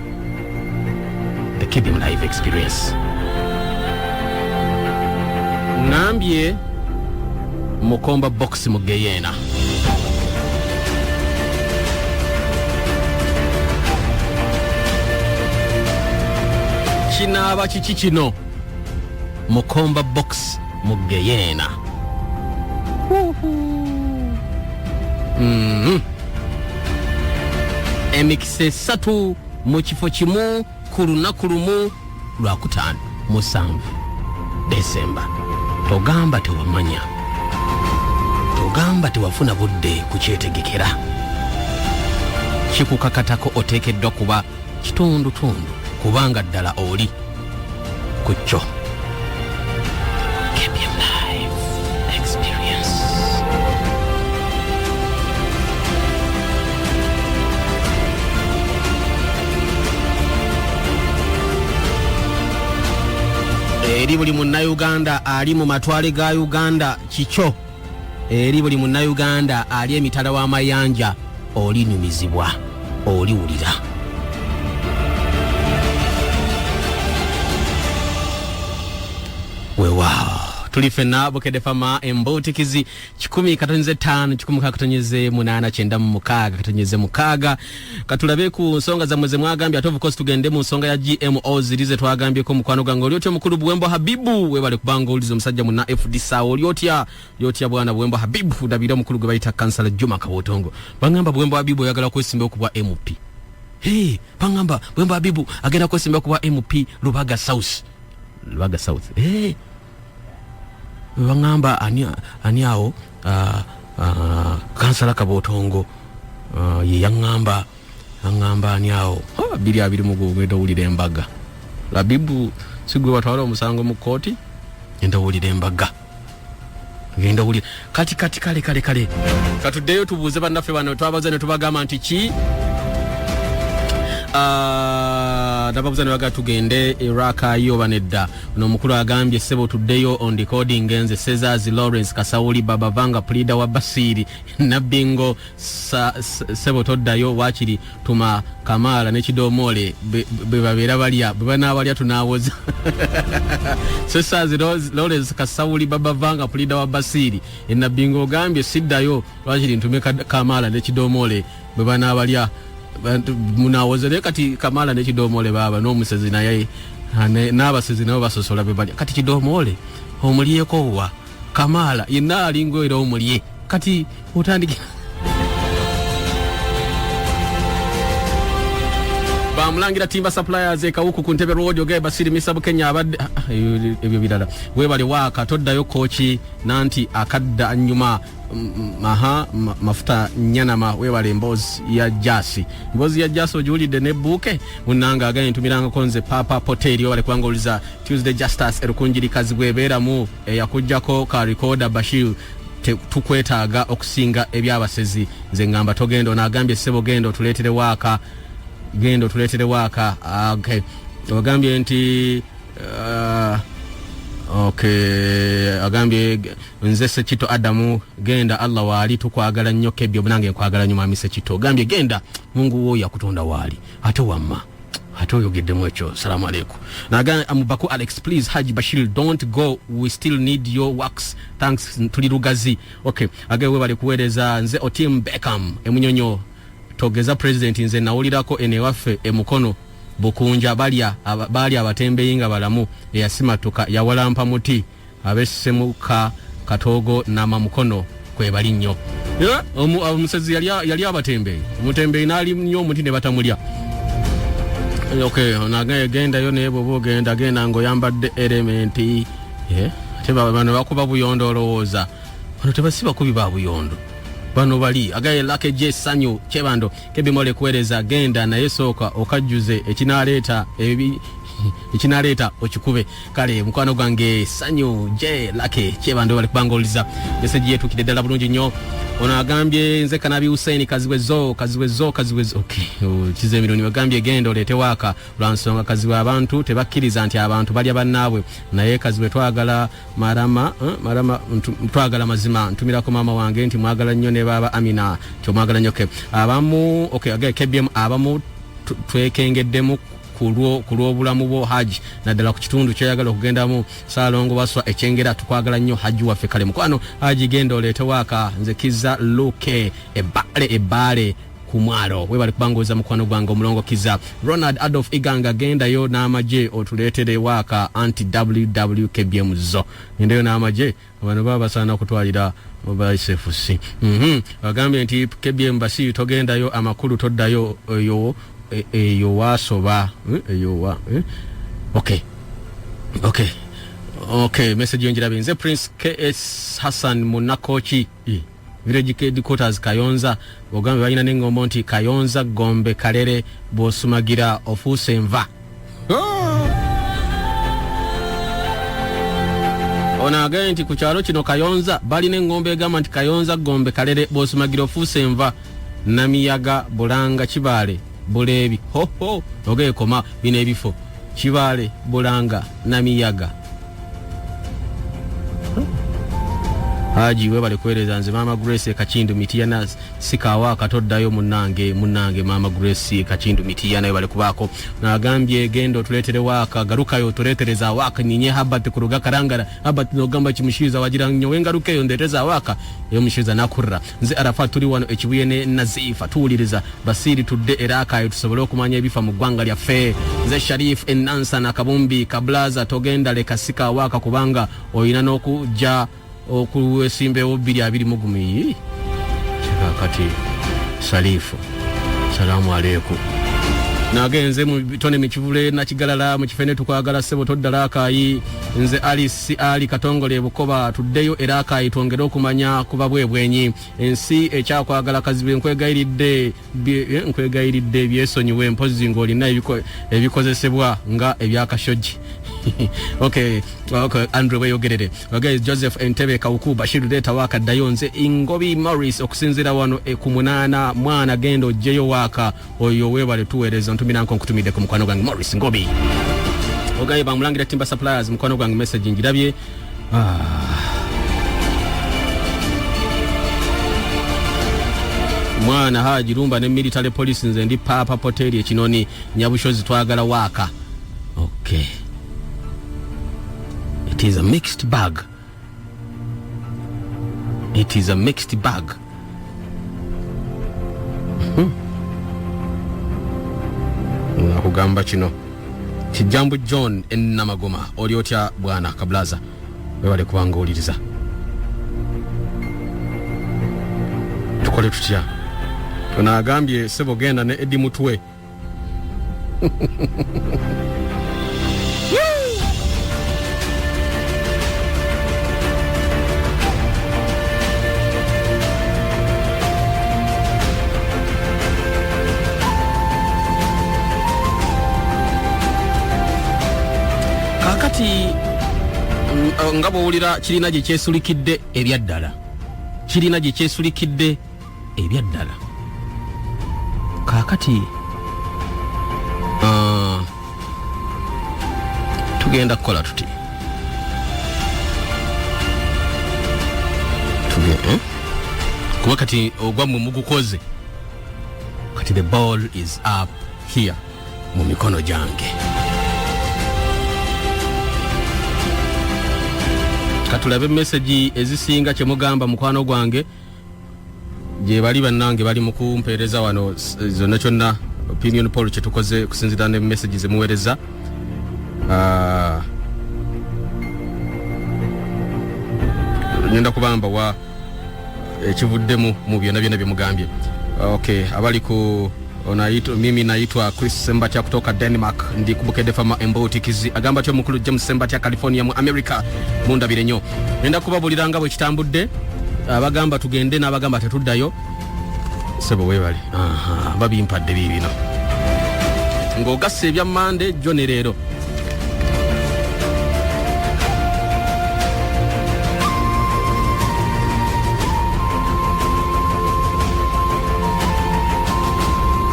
the Kibim Live Experience ngambye Mukomba Box mu Geyena kinaaba kiki kino Mukomba Box mu Geyena emikise 3 mu kifo kimu ku lunaku lumu lwa 7 Desemba togamba tewamanya togamba tewafuna budde ku kyetegekera kikukakatako oteekeddwa kuba kitundutundu kubanga ddala oli ku kyo Kibim Live Experience. Eri buli munnayuganda ali mu matwale ga Uganda kikyo eri buli munnayuganda ali emitala w'amayanja olinyumizibwa oliwulira wewa tulifena Bukedde Fama embootikizi 10-5 10-8-9 katulabe ku nsonga za mweze mwagambye ate of course tugende mu nsonga ya GMO zirize twagambye ko mukwano gango olyotya mukulu Bwembo Habibu webale kubanga ulizo musajja muna FD sawo olyotya bwana Bwembo Habibu dabira mukulu gwe bayita kansala Juma Kabotongo bangamba Bwembo Habibu yagala kwesimba okubwa MP bangamba Bwembo Habibu agenda kwesimba okubwa MP Lubaga South bangamba ani awo kansala Kabotongo ye yangamba ani awo 2 mugugenda wulira embaga Habibu sigwe watwala omusango mu kooti enda wulira embaga genda wulira kati kale katuddeyo tubuuze bannaffe bano twabaza ne tubagamba nti ki nababuza ne baga tugende Iraq yo banedda no mukulu agambye sebo tuddeyo on decoding enze Cesars Lawrence Kasawuli Baba Vanga Plida wa Basiri Nabingo sebo toddayo wakiri tuma Kamala ne Kidomole bebabera balya bebana balya tunawoza Cesars Lawrence Kasawuli Baba Vanga Plida wa Basiri Nabingo gambye siddayo wakiri ntume Kamala ne Kidomole bebana balya munawozere kati Kamala ne Kidomole baba n'omusezi naye n'abasezi nabo basosola bebali kati Kidomole omuliyeko wa Kamala yenna alingo era omuliye kati utandiki bamulangira Timber Suppliers ekawuku ku Ntebe Road oge Basiri Misabu Kenya abadde ebyo birala webale waka toddayo kochi nanti akadda anyuma mafuta nyanama webale embozi ya jasi ojulidde ne buke munanga agaye ntumiranga konze Papa Poteri wale kwangoliza Tuesday Justice erukunjiri kazi bweberamu yakujjako ka recorder Bashir tukwetaaga okusinga ebyabasezi nze ngamba togendo nagambye sebo gendo tuletere waka okay wagambye nti agambye nze Sekito Adamu genda Allah wali tukwagala nnyo Kebyo bunange nkwagala nnyo mami Sekito gambye genda Mungu wo yakutonda wali ate wamma atoyogeddemu ekyo. Salamu alaikum. Naga Amubaku Alex, please Haji Bashir, don't go, we still need your works, thanks tuli Lugazi. Okay, agawe bali kuweereza nze Otim Beckham emunyonyo togeza president nze nawulirako enewaffe emukono bukunja bali abatembeyinga balamu eyasimatuka yawalampa muti abesemuka katogo nama mukono kwe bali nnyo. Omusezi yali abatembeyi omutembeyi nali nnyo omuti ne batamulya. Okay, onagaye genda yo ne bobo genda ngo yambadde elementi teba bano bakuba buyondo olowooza bano tebasiba kubi ba buyondo bano bali agaye lake je sanyu chebando kebimole kueleza genda na yesoka okajjuze ekinaleta okikube kale mukwano gwange sanyu je lake chebando bali kubangoliza message yetu kidedala bulungi nnyo. Ono agambye nze Kanabi Hussein kaziwezo okay kize miloni bagambye genda olete waka lwansonga kaziwe abantu tebakkiriza nti abantu bali abannaabwe naye kaziwe twagala marama twagala mazima ntumira ko mama wange nti mwagala nnyo ne baba Amina kyo mwagala nnyo ke abamu okay agaye KBM abamu twekengeddemu kulwo bulamu bo Haji naddala ku kitundu kyayagala okugendamu Salongo baswa ekyengera tukwagala nnyo Haji waffe kale mukwano Haji genda olete waka nze Kiza Luke ebale kumwalo we bali kubangoza mukwano gwange omulongo Kiza Ronald Adolf Iganga genda yo n'amaje otuletere waka anti WWKBM zo ndeyo n'amaje abantu baba sana kutwalira oba SFC bagambye nti KBM basi togenda yo amakulu toddayo yo wasoba okay message yonjira benze Prince KS Hassan Munakochi Village Headquarters Kayonza ogambe balina n'engombo nti Kayonza Gombe Kalere bosumagira ofusenva ona agenti ku kyalo kino Kayonza balina engombe egamba nti Kayonza Gombe Kalere bosumagira ofusenva Namiyaga Bulanga Kibale Bulebi oge koma bine ebifo Kibale Bulanga Namiyaga Haji we bali kueleza nze Mama Grace Kachindu Mitiana sikawa katoddayo munange Mama Grace Kachindu Mitiana bali kubako na agambye gendo tuletere waka garukayo tuletereza waka ninye Habat kuruga karangara Habat no gamba kimushiza wagira nnyo wengarukeyo ndeteza waka yo mushiza nakurra nze Arafa tuli wano ekibuyene Nazifa tuuliriza Basiri tudde eraka tusobole okumanya ebifa mu ggwanga lya fe nze Sharif Enansa na Kabumbi Kablaza togenda lekasika waka kubanga oyina n'okujja okuwesimbe obiri abiri mugumi kati Salifu salamu alaikum nagenze mu bitone mikivule na kigalala mu kifene tukwagala sebo toddala akayi nze Alice Ali Katongole Bukoba tuddeyo era akayi twongera okumanya kuba bwenyi ensi ekyakwagala kazibe nkwegayiridde byesonyiwe mpozi ng'olina ebikozesebwa nga ebyakashoji okay Andrew weyogerere guys Joseph Entebe Kawuku Bashir data waka dayonze Ingobi Morris okusinzira wano kumunana mwana gendo jeyo waka oyo webale tuwereza ntumira nkutumide ku mukwano gwange Morris Ngobi okay bamulangira Timber Suppliers mukwano gwange message ngirabye mwana Haji Rumba ne military police nze ndi papa poteri ekinoni nyabushozi twagala waka okay. It is a mixed bag. Nakugamba kino Kijambo John Enamagoma oliotya bwana Kablaza webale kubanga oliriza tukole tutya tunagambye sebo genda ne Edi Mutwe kakati ngabo ulira kirina gye kyesulikidde ebyaddala kakati tugenda kukola tuti kuba kati ogwa mu mugukoze kati the ball is up here mu mikono gyange. Katulabe message ezisinga kye mugamba mukwano gwange gye bali bannange bali mu kumpeereza wano zonna kyonna opinion poll kye tukoze kusinzira ne message zemuweereza. Ngenda kubamba wa ekivuddemu mu byonna byonna bye mugambye. Okay, abali ku mimi naitwa Chris Sembatia kutoka Denmark, ndi kubukede fama Embotikizi agamba tyo mukulu James Sembatia California mu America mundabire nnyo. Ngenda kubabuliranga bwe kitambudde, abagamba tugende n'abagamba tetuddayo sebo webali. Babimpadde bibino ng'ogassa ebya Mande jjo ne leero.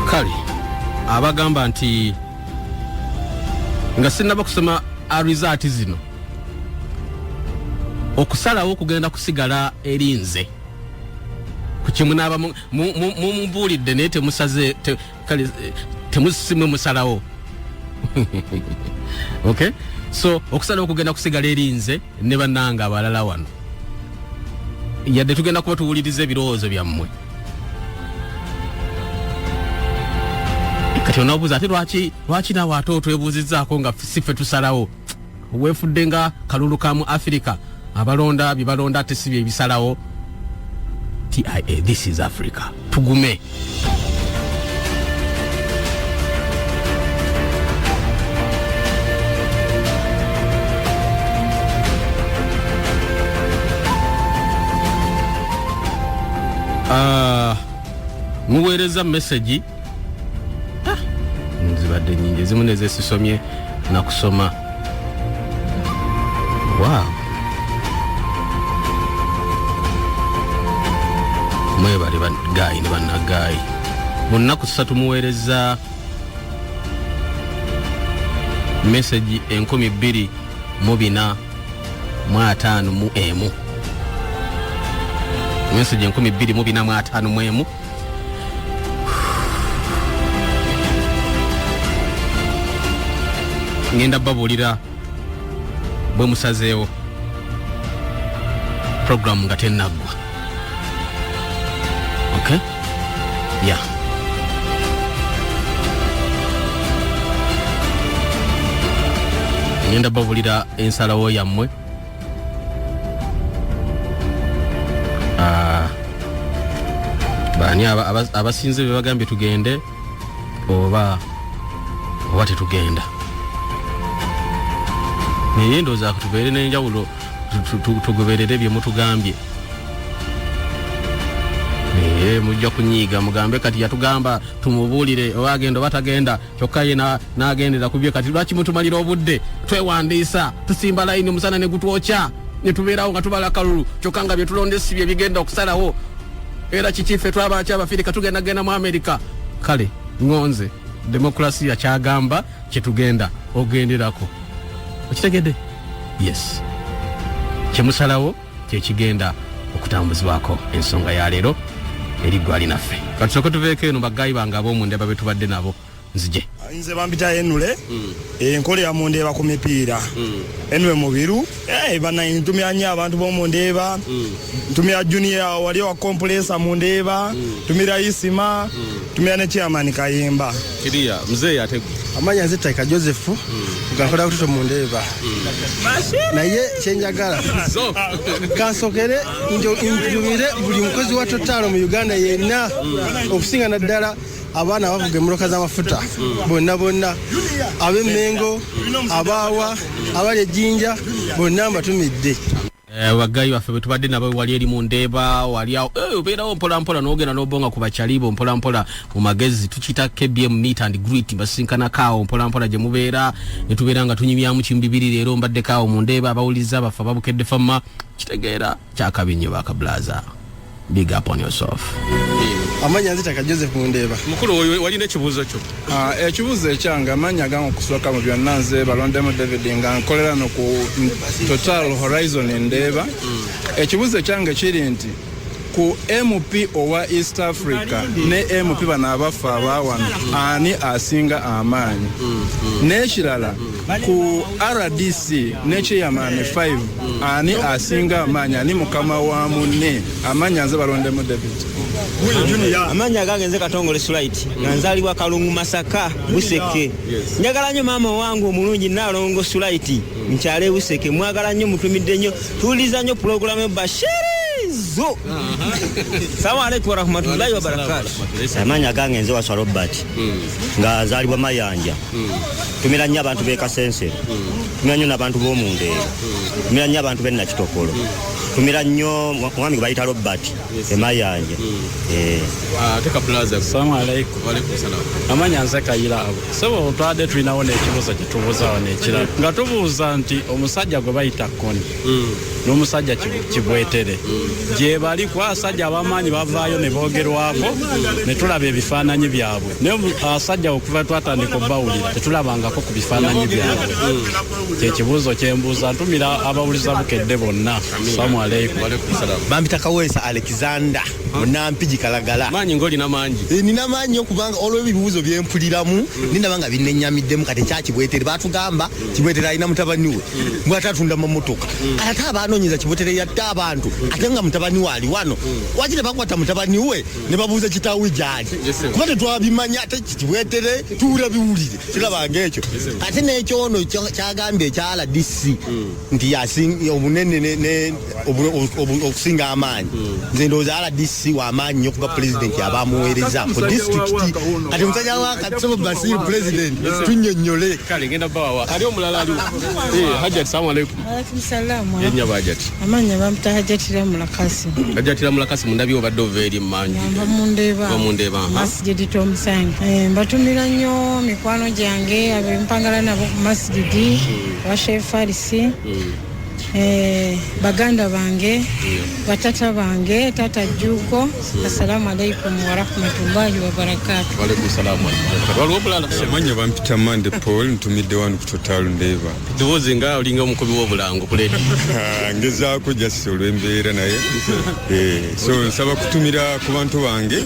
Kali abagamba nti nga sinaba kusoma result zino okusalawo kugenda kusigala erinze kukimu n'aba mumbuulidde naye temusaze kale temusimwe musalawo. Okay, so okusalawo kugenda kusigala erinze ne bannanga abalala wano yadde tugenda kuba tuwuliriza ebirowoozo byammwe. Kati onabuuza ate lwaki nawe ate otwebuuzizzaako nga sife tusalawo weefudde nga kalulu ka mu Africa abalonda bye balonda ate si bye bisalawo. TIA, this is Africa. Tugume. Muweereza message nzibadde nyingi ezimu nezesisomye na kusoma. Wow, mwebale bagayi ne bannagayi mu nnaku 3 muweereza message 24,551 message 24,551. Ngenda babulira bwe musazeewo program nga tennaggwa. Okay, yeah. Ngenda babulira ensalawo yammwe. Bani abasinze be bagambye tugende oba tetugenda. Naye ndowooza tubeere n'enjawulo tugoberere bye mutugambye. Mujja kunyiiga mugambe kati yatugamba tumubuulire oba agenda oba tagenda kyokka ye n'agendera ku bye. Kati lwaki mutumalira obudde twewandiisa tusimba layini musana ne gutwokya ne tubeerawo nga tubala kalulu kyokka nga bye tulonde si bye bigenda okusalawo era kikife twaba Abafirika tugenda mu America. Kale ngonze demokrasiya kyagamba kyetugenda ogenderako. Okitegedde? Yes. Kyemusalawo kyekigenda okutambuzibwako ensonga ya leero eri gwali naffe. Kati soko tuveeko eno bagayi bange ab'omundeba be tubadde nabo nzije. Nze bampita Enule enkole ya Mundeba ku mipiira Enule Mubiru bana ntumya nnyo abantu b'omundeba ntumya Junior wali wa compressor Mundeba tumira Isima tumya ne chairman Kayimba Kiria mzee ategu amanya Zitaika Joseph kugakola kututo Mundeba naye kyenjagala kansokere njumire buli mukozi wa Total mu Uganda yenna okusinga naddala abaana bavuga emmotoka z'amafuta bonna ab'Emmengo abaawa abali ejjinja bonna mbatumidde. Wagayi waffe bwe tubadde nabo wali eri Mundeba wali awo obeerawo mpolampola n'ogenda n'obonga ku bakyalibo mpolampola mu magezi tukiyita KBM meet and greet basinkanakaawo mpolampola gye mubeera ne tubeera nga tunyumyamu kimu bibiri leero mbaddekaawo Mundeba abawuliza bafe ababukedde fama kitegeera kyakabi nnyo bakablaza. Big up on yourself. Amanya Zitaika Joseph Mundeba. Mukulu wali n'ekibuuzo kyo? Ekibuuzo ekyange amanya gange okusooka mu byonna nze balondemu David nga nkolera no ku Total Horizon Ndeba. Ekibuuzo ekyange kiri nti ku MP owa East Africa ne MP bano abafa abawano ani asinga amaanyi n'ekirala ku RDC ne chairman 5 ani asinga amaanyi ani mukama wa munne amaanyi nze balondemu David amanya gagenze Katongole Sulaiti nanzalibwa Kalungu Masaka Buseke njagala nnyo maama wangu omulungi Nalongo Sulaiti nkyale Buseke mwagala nnyo mutumidde nnyo tuliza nnyo program Bashirizo Assalamu alaykum wa rahmatullahi wa barakatuh amanya gagenze wa Robert nga azalibwa Mayanja tumira nnyo abantu be Kasense tumira nnyo n'abantu b'omunde tumira nnyo abantu be Nakitokolo tumira nnyo mwami bayita Robert Mayanja Teka Plaza. Assalamu alaykum. Wa alaykum salam. Amanya nze Kayira abo. Sebo twade tulinawo ekibuuzo kye tubuuzawo n'ekirala. Nga tubuuza nti omusajja gwe bayita Koni. N'omusajja Kibwetere. Gye bali ku asajja abamaanyi bavaayo ne boogerwako ne tulaba ebifaananyi byabwe. Naye asajja okuva twatandika obbawulira tetulabangako ku bifaananyi byabwe. Kyekibuuzo kye mbuuza ntumira abawuliza bukedde bonna. Assalamu alaykum. Wa alaykum salam. Bambita Kaweesa Alexander Munampiji Kalagala manyi ngoli na manji nina manyi okubanga olw'ebibuuzo byempuliramu ninabanga binnenyamiddemu kati Kibwetere batugamba Kibwetere alina mutabani we bwatatunda mamotoka ate abanoonyeza Kibwetere yatta abantu ate nga mutabani we ali wano wakite bakwata mutabani we ne babuuza kitaawe gyali kuba tetwabimanya ate Kibwetere tuulabiwulire kirabanga ekyo ate n'ekyono kyagambye ekya RDC nti obunene okusinga amaanyi nze ndowooza RDC w'amaanyi nnyo kuba president abamuweereza ku district ati musajja wa Katsebo Basir president tunnyonnyole kale ngenda bawa ali omulala ali Hajjat assalamu alaykum. Wa alaykum salaam. Yenya Hajjat amanya bamta Hajjatira Mulakasi. Hajjatira Mulakasi mundabi obadde oveeri manji bamundeba masjid Tomusange mbatumira nnyo mikwano gyange abempangala nabo ku masjid wa Sheikh Farisi baganda bange batata bange tata Juko assalamu alaykum wa rahmatullahi wa barakatuh. Wa alaykum salaam wa rahmatullahi. Waliwo bulala semanya bampita Mande Paul ntumidde wano ku Total Ndeba dozi nga olinga omukubi w'obulango ku ledi ngezaako jasi olw'embeera naye so nsaba kutumira ku bantu bange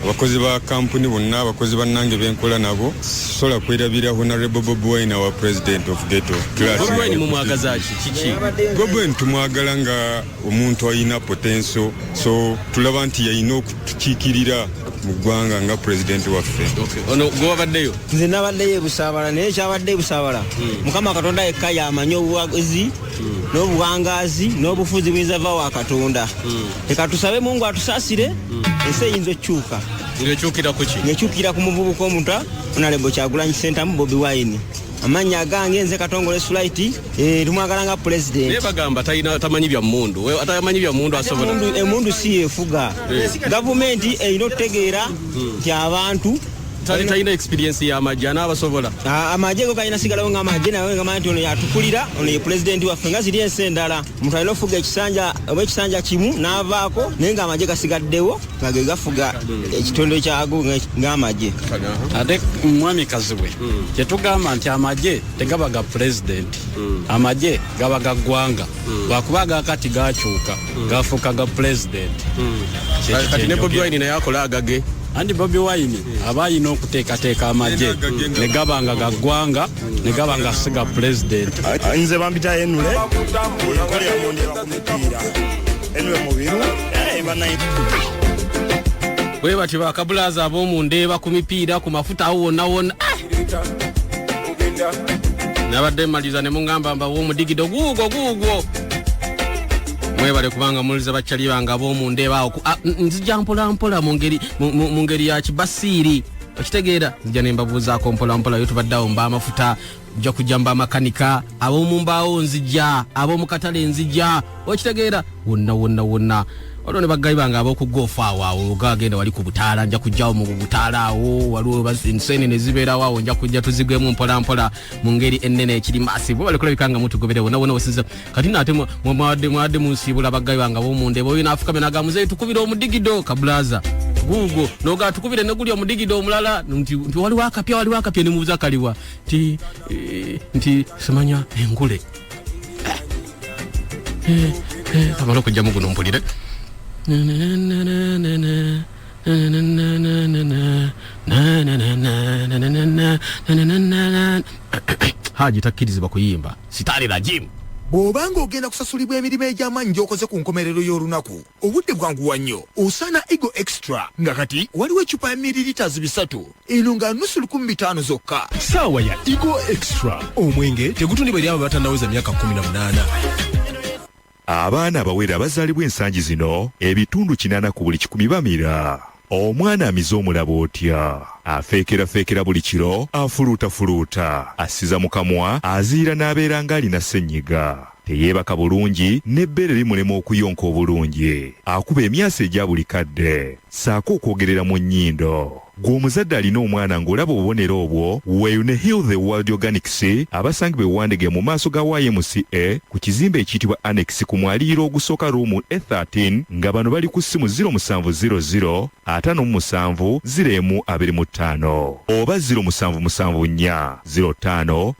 abakozi ba kampuni bonna abakozi bannange benkola nabo sola kwerabira Honorable Bobi Wine wa president of Ghetto Bobi Wine mumwagaza kiki Bobi Wine tumwagala nga omuntu alina potential so tulaba nti yalina okutukiikirira mu ggwanga nga president waffe. Ono gwe wabaddeyo? Nze nabaddeyo Busaabala naye kyabadde Busaabala Mukama Katonda yekka yamanyi obuwagizi n'obuwangaazi n'obufuzi buyinza va wa Katonda leka tusabe Mungu atusaasire ensi eyinza okukyuka ng'ekyukira ku ki? ng'ekyukira ku muvubuka omuta Honorable Kyagulanyi Ssentamu Bobi Wine amanya gange nze Katongole Sulaiti tumwagala nga president naye bagamba tamanyi bya mmundu atamanyi bya mmundu asobola emundu si yefuga gavumenti erina okutegeera nti abantu talina experience ya amajje n'abasobola amajje go kalina sigalawo nga amajje nawe nga manti ono yatukulira ono ye president waffe nga ziri ensi endala omuntu alina ofuga ekisanja oba ekisanja kimu n'avaako naye nga amajje gasigaddewo nga ge gafuga ekitondo kyago ng'amajje ate mwami Kazibwe kyetugamba nti amajje tegabaga president amajje gabaga ggwanga lwakuba gakati gakyuka gafuuka ga president kati ne Bobi Wine naye akola agage andi Bobi Wine aba alina okuteekateeka amajje ne gabanga ga ggwanga ne gabanga siga president nze bambita Enule enkole yamundeba ku mipiira Enule mubiru bwe bati bakabulaza ab'omu ndeeba ku mipiira ku mafuta awo wonna wonna nabadde mmaliza ne muŋŋamba mba w'omudigido guugwo mwebale kubanga muliza bakyali bange ab'omu ndeeba awo nzija mpolampola mu ngeri ya kibasiiri okitegeera nzija ne mbabuuzaako mpolampola yo tubadde awo mba amafuta nja kujja mba amakanika ab'omu mbaawo nzija ab'omu katale nzija okitegeera wonna olwo ne baggayi bange ab'okugoofa awo gagenda wali ku butaala nja kujjawo mu butaala awo waliwo enseenene zibeerawo awo nja kujja tuzigwemu mpolampola mu ngeri ennene ekiri maasibu bali kulabika nga mutugobere wonna wesiza kati naate mwadde munsiibula baggayi bange ab'omu ndeeba oyo n'afukamye n'agamuzeeyi tukubira omudigido kabulaza guugwo noga tukubire ne guli omudigido omulala nti waliwo akapya ne mubuuza kaliwa nti semanya engule kamala okujjamu guno mpulire Haji takkirizibwa kuyimba sitali rajimu. Bw'obanga ogenda kusasulibwa emirimu egy'amaanyi gy'okoze ku nkomerero y'olunaku obudde bwanguwa nnyo osana Ego Extra nga kati waliwo eccupa ya mililiters 3 eno nga nusu 1500 zokka. Saawa ya Ego Extra omwenge tegutundibwa eri abo batannaweza myaka 18. Abaana abawera abazaalibwa ensangi zino ebitundu 80 ku buli 100 bamira. Omwana amize omulabo otya afeekera buli kiro afuluuta asiza mu kamwa aziira n'abeera ng'alina ssenyiga teyeebaka bulungi n'ebbeere limulema okuyonka obulungi akuba emyasa egya buli kadde saako okwogerera mu nnyindo. Gw'omuzadde alina omwana ng'olaba obubonero obwo weeyune Heal the World Organics abasangibwa ewandege mu maaso ga YMCA ku kizimbe ekiyitibwa Annex ku mwaliiro ogusooka ruumu E13 nga bano bali ku ssimu 0700 57 025 oba 0774 05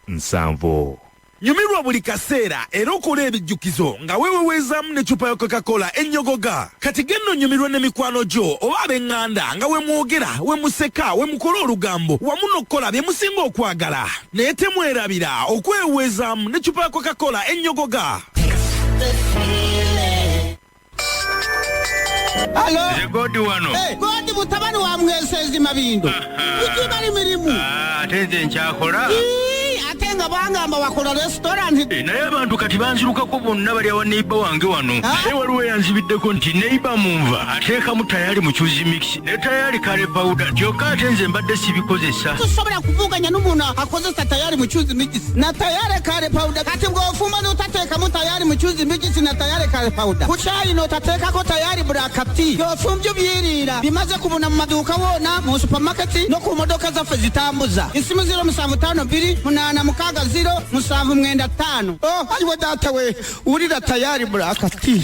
04 Nyumirwa buli kaseera era okola ebijjukizo nga weeweweezaamu n'eccupa ya Coca-Cola ennyogoga. Kati genno nyumirwa ne mikwano gyo oba ab'eŋŋanda nga we mwogera, we museka, we mukola olugambo wamu n'okkola bye musinga okwagala. Naye temwerabira okweweweezaamu n'eccupa ya Coca-Cola ennyogoga. Halo? Godi wano. Godi mutabani wa Mwesezi Mabindo. Ujibali mirimu. Atenze nchakola. Atenga bangamba wakola restaurant. Naye abantu kati banzirukako bonna bali awa neighbor wange wano. Waliwo yanzibiddeko nti neighbor munva ateekamu tayali muchuzi mix ne tayali kale powder kyokka atenze mbadde sibikozesa. Tusobola kuvuganya n'umuntu akozesa tayali muchuzi mix na tayali kale powder kati ng'ofuma n'otateekamu tayali muchuzi mix na tayali kale powder. Ku caayi n'otateekako tayali black tea. Y'ofumbyo byirira bimaze kubuna mu maduuka wonna mu supermarket no ku modoka zaffe zitambuza. Isimu 0752 mukaga 0795. Ayiwe data we ulira tayari black tea.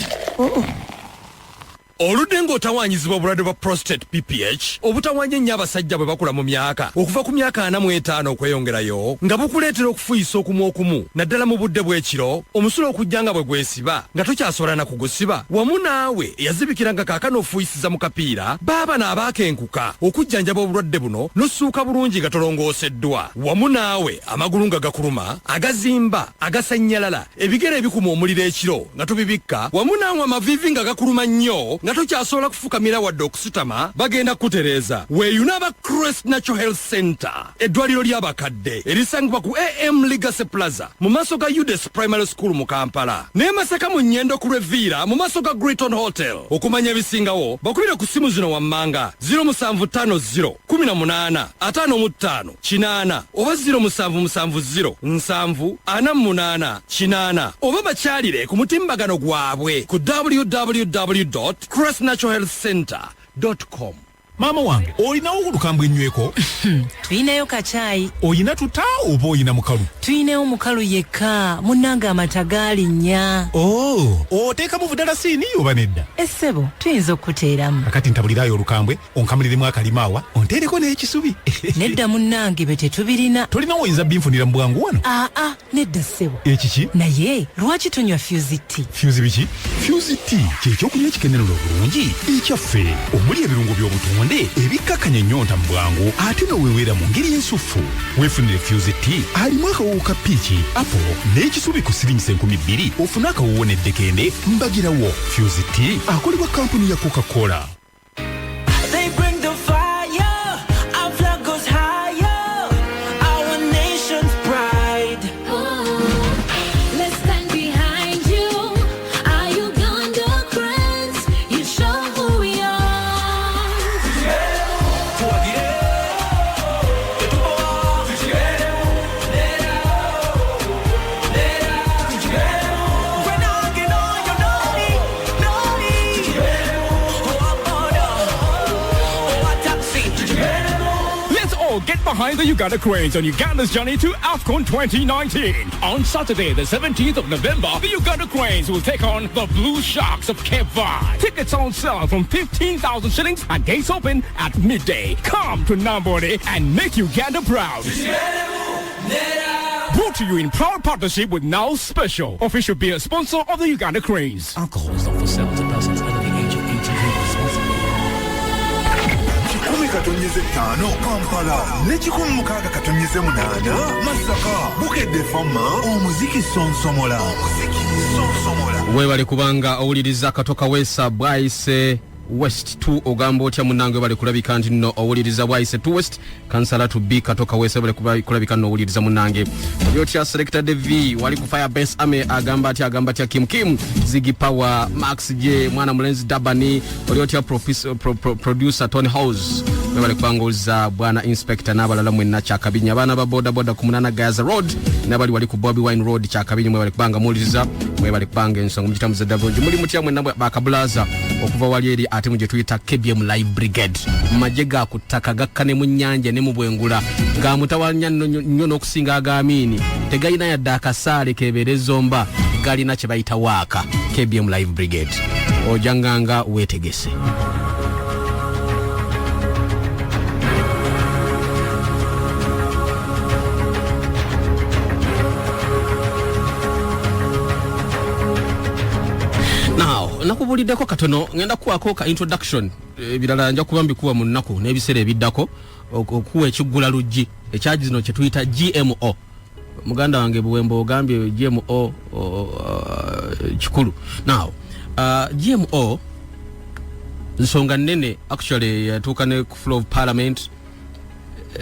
Oludde ng'otawanyizibwa obulwadde bwa prostate PPH obutawanya ennyo abasajja bwe bakula mu myaka okuva ku myaka 45 okweyongerayo nga bukuleetera okufuuyisa okumu naddala mu budde bw'ekiro omusulo okujja nga bwe gwesiba nga tokyasobola na kugusiba wamu naawe eyazibikiranga kaakano ofuuyisiza mu kapiira baaba n'abaakenkuka okujjanjaba obulwadde buno n'ossuuka bulungi nga tolongooseddwa wamu naawe amagulu nga gakuluma agazimba agasannyalala ebigere ebikuma omuliro ekiro nga tobibikka wamu naawe amaviivi nga gakuluma nnyo nga tokyasobola kufukamira wadde okusutama bagenda kutereeza weeyuna aba Crest Natural Health Center eddwaliro ly'abakadde erisangibwa ku AM Legacy Plaza mu maaso ga UDES Primary School mu Kampala ne Masaka mu Nnyendo ku Revere mu maaso ga Greaton Hotel. Okumanya ebisingawo bakubire ku simu zino wammanga 0750 18 55 8 oba 0770 7 48 8 oba bakyalire ku mutimbagano gwabwe ku www.crestnaturalhealthcenter.com. Mama wange, olinawo olukambwe ennyweko? Tuyinayo kacaayi. Oyina tuta oba oyina mukalu? Tuyinayo mukalu yekka, munnange amata gaalinya. Oteekamu budalasini oba nedda? Essebo, tuyinza okuteeramu. Kakati ntabulirayo olukambwe, onkamuliremu akalimaawa, onteereko n'ekisubi. Nedda munnange be tetubirina. Tolinawo oyinza binfunira mu bwangu wano? Nedda ssebo. Ekiki? Naye, lwaki tunywa Fuse tea? Fuse biki? Fuse tea kyekyokunywa ekikenenera obulungi ekyaffe omuli ebirungo by'obutonde ebikkakkanya ennyonta mu bwangu ate n'oweweera mu ngeri ensufu. Weefunire Fuse tea alimu akawoowo ka piiki, apple n'ekisubi ku siringisa 2000 ofune akawoowo n'eddekende mbagirawo. Fuse tea akolebwa kampuni ya Coca-Cola. Get behind the Uganda Cranes on Uganda's journey to AFCON 2019. On Saturday, the 17th of November, the Uganda Cranes will take on the Blue Sharks of Cape Verde. Tickets on sale from 15,000 shillings and gates open at midday. Come to Nambole and make Uganda proud. Brought to you in proud partnership with Now Special, official beer sponsor of the Uganda Cranes. Alcohol is not for sale to persons under the Katonyeze 5 Kampala n'ekikumi mukaaga katonyeze 8 Masaka Bukedde Fama omuziki sonsomola webale kubanga owuliriza katoka wesa Bryce West 2 ogambo otya munange bale kulabika nti no owuliriza Bryce 2 West kansala to B katoka wesa bale kulabika no owuliriza munange byotya selector Devi wali ku Firebase ame agamba ati Kim Ziggy Power Max J mwana mulenzi Dabani byotya producer Tony House webale kubanguza bwana inspector nabalala mwenna Kyakabinya bana ba boda ku Munana Gaza Road nabali wali ku Bobby Wine Road Kyakabinya mwebale kubanga muliriza mwebale kubanga ensonga mujitamu za Davonje muli mutya mwenna bakabulaza okuva wali eri ate muje tuyita KBM Live Brigade majega kutaka gakkane mu nnyanja ne mu bwengula nga mutawanya nnyo n'okusinga agaamini tegayina yadde akasaale keberezomba galina kye bayita waaka KBM Live Brigade ojanganga wetegese nakubuliddeko katono ngenda kuwako ka introduction bilala nja kubambi kuwa mu nnaku n'ebiseera ebiddako okuwa ekiggula luggi ekyaji zino kye tuyita GMO muganda wange buwembo ogambye GMO kikulu now GMO nsonga nnene actually yatuuka ne ku floor of parliament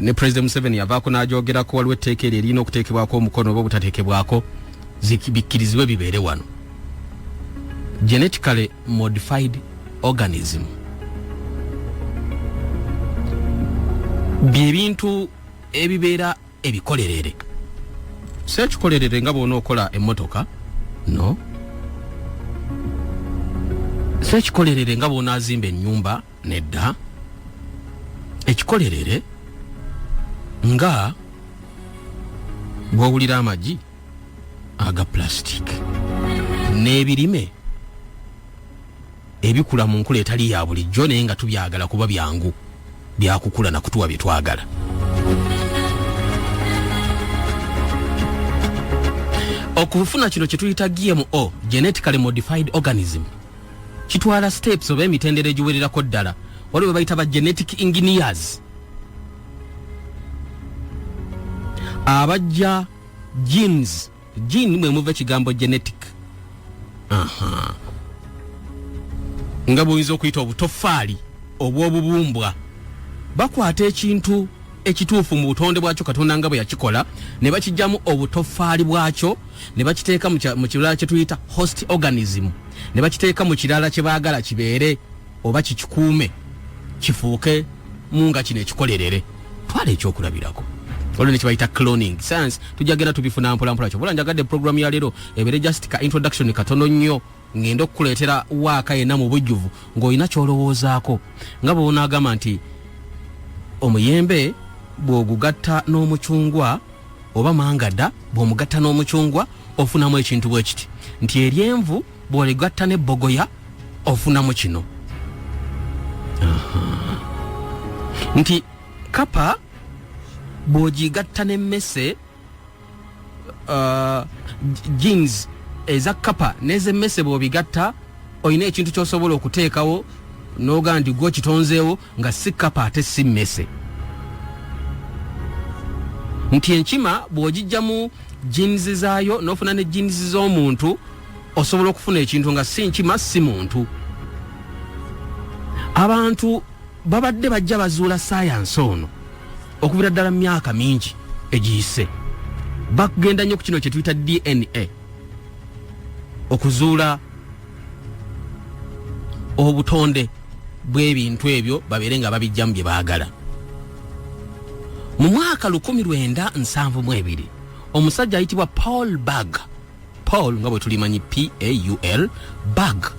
ne President Museveni yavaako n'ajogerako waliwo etteeka eryo erina okuteekebwako omukono oba obutateekebwako zikibikkirizibwe bibeere wano genetically modified organism byebintu ebibeera ebikolerere sekikolerere nga bona okola emmotoka no sekikolerere nga bona azimba ennyumba nedda ekikolerere nga bwowulira amagi aga plastic n'ebirime ebikula mu nkula etali ya bulijjo naye nga tubyagala kuba byangu byakukula na kutuwa byetwagala okufuna kino kye tuyita GMO genetically modified organism kitwala steps oba emitendera egiwererako ddala waliwo bayita ba genetic engineers abajja genes gene mwe muva ekigambo genetic nga buyinza okuyita obutofaali obw'obubumbwa bakwata ekintu ekituufu mu butonde bwakyo Katonda nga bwe yakikola ne bakijjamu obutofaali bwakyo ne bakiteeka mu kirala kye tuyita host organism ne bakiteeka mu kirala kye baagala kibeere oba kikikuume kifuuke munga kino ekikolerere twala ekyokulabirako olwo ne kibayita cloning science tujjagenda tubifuna mpolampola kyo bula njagadde program ya leero ebeere just ka introduction katono nnyo ngenda okukuleetera waaka yenna mu bujjuvu ng'olina kyolowoozaako nga bw'ona agamba nti omuyembe bw'ogugatta n'omucungwa oba mangada bw'omugatta n'omucungwa ofunamu ekintu bwe kiti nti eryenvu bw'oligatta n'ebbogoya ofunamu kino nti kapa bw'ogigatta n'emmese jeans eza kapa n'ez'emmese bw'obigatta olina ekintu ky'osobola okuteekawo n'oga nti gwo kitonzeewo nga si kapa ate si mmese nti enkima bw'ogijjamu jeans zaayo n'ofuna ne jeans z'omuntu osobola okufuna ekintu nga si nkima si muntu abantu babadde bajja bazuula saayansi ono okubira ddala myaka mingi egiyise bakugenda nnyo ku kino kye tuyita DNA okuzuula obutonde bw'ebintu ebyo babeere nga babijjamu bye baagala mu mwaka 1972 omusajja ayitibwa Paul Berg Paul nga bwe tulimanyi P-A-U-L Berg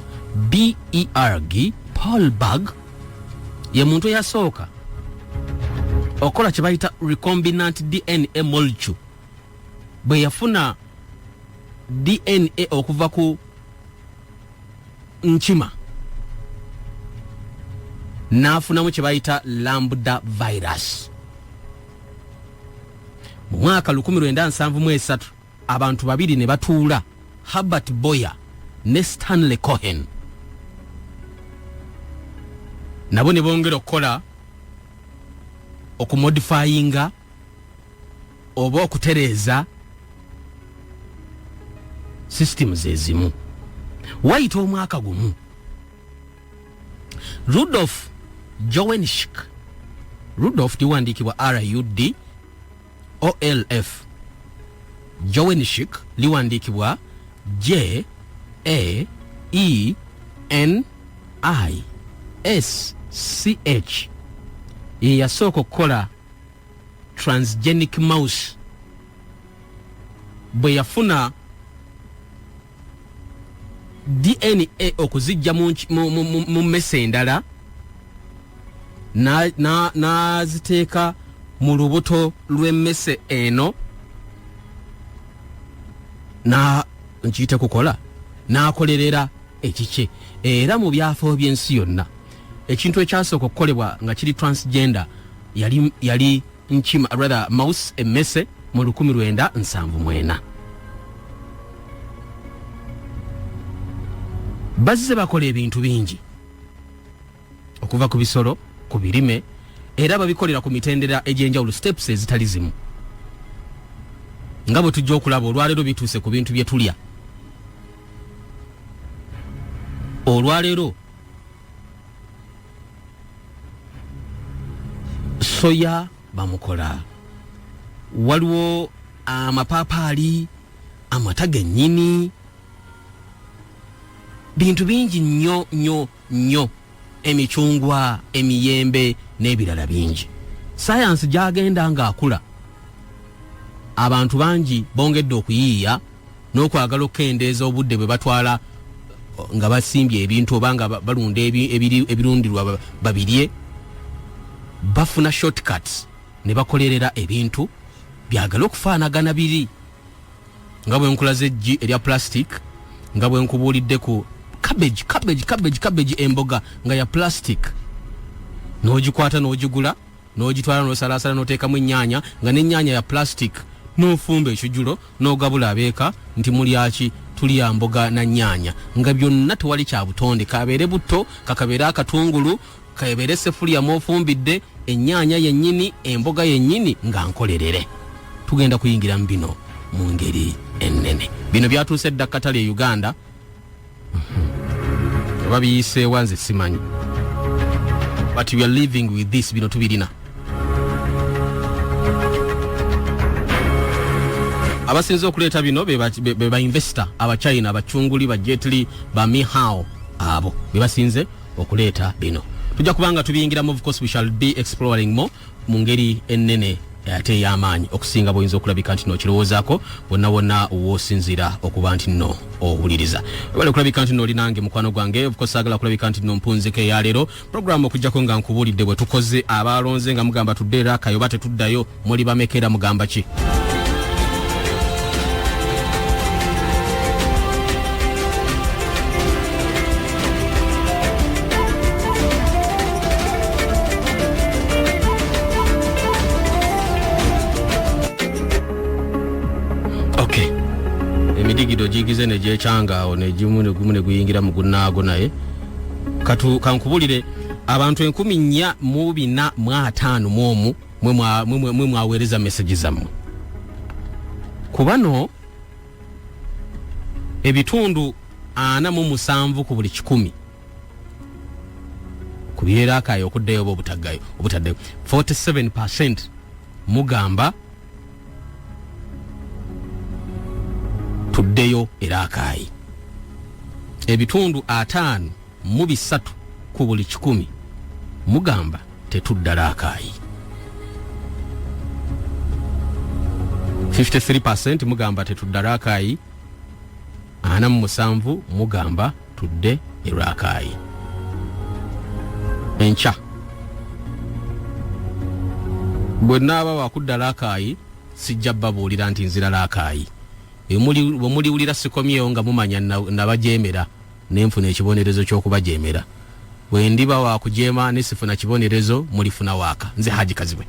B-E-R-G Paul Berg ye muntu eyasooka okola kye bayita recombinant DNA molecule bwe yafuna DNA okuva ku nkima n'afunamu kye bayita lambda virus mu mwaka 1973 abantu babiri ne batuula Herbert Boyer ne Stanley Cohen nabo ne bongera okukola okumodifyinga oba okutereeza systems ezimu. Wayita omwaka gumu Rudolf Jowenshik, Rudolf liwandiikibwa RUDOLF, Jowenshik liwandiikibwa JAENISCH, ye yasooka okukola transgenic mouse. Bwe yafuna DNA okuzijja mu mmese endala n'aziteeka mu lubuto lw'emmese eno nkiyite kukola n'akolerera ekike. Era mu byafo by'ensi yonna ekintu ekyasooka okukolebwa nga kiri transgender yali nkima rather mouse emmese mu 1979. Bazze bakola ebintu bingi okuva ku bisolo, ku birime, era babikolera ku mitendera egy'enjawulo, steps ezitali zimu. Nga bwe tujja okulaba olwaleero bituuse ku bintu bye tulya. Olwaleero soya bamukola, waliwo amapaapaali, amata gennyini, bintu bingi nnyo, emicungwa, emiyembe n'ebirala bingi. Science gyagenda ng'akula, abantu bangi bongedde okuyiiya n'okwagala okukendeeza obudde bwe batwala nga basimbye ebintu oba nga balunda ebirundirwa babirye. Bafuna shortcuts ne bakolerera ebintu byagala okufaanagana biri. Nga bwe nkulaze eggi erya plastic, nga bwe nkubuulidde ku cabbage emboga nga ya plastic, n'ogikwata n'ogigula n'ogitwala n'osalaasala n'oteekamu ennyaanya nga n'ennyaanya ya plastic, n'ofumba ekijulo n'ogabula abeeka nti mulyaki, tulya mboga na nnyaanya, nga byonna tewali kya butonde. Kabeere butto, kakabeere akatungulu, kabeere sefuliya mw'ofumbidde, ennyaanya yennyini, emboga yennyini nga nkolerere. Tugenda kuyingira mu bino mu ngeri ennene. Bino byatuuse dda Katale e Uganda. Oba biyiseewa nze simanyi, but we are living with this. Bino tubirina. Abasinze okuleeta bino be ba investor aba China, abachunguli, ba Jetli, ba Mihao, abo be basinze okuleeta bino. Tujja kubanga tubiyingiramu, of course we shall be exploring more mu ngeri ennene ate y'amaanyi okusinga bw'oyinza okulabika nti n'okirowoozaako wonna woosinzira okuba nti nno owuliriza. Webale okulabika nti nno olinange mukwano gwange, of course agala okulabika nti nno mpunzike ya leero. Programu okujjako nga nkubuulidde bwe tukoze abalonze nga mugamba tudde Rakai oba tetuddayo, muli bamekera mugamba ki? Emidigido jigize ne jechanga one jimune gumune guyingira mu gunaago naye kankubulire abantu 1445 mwomu mwe mwaweereza message zammwe. Kubano ebitundu 47 ku buli 100 kubyera akayo okuddeyo obutaggayo obutaddeyo 47% mugamba tuddeyo era akayi. Ebitundu 53 ku buli 100 mugamba tetuddala akayi. 53% mugamba tetuddala akayi, 47 mugamba tudde era akayi. Encha bwe naaba wakuddala akayi sijja babuulira nti nzirala akayi. Muliwulira sikomyewo nga mumanya nabajeemera nenfuna ekibonerezo ky'okubajeemera. Bwe ndiba wakujeema ne sifuna kibonerezo mulifuna waaka. Nze Haji Kazibwe.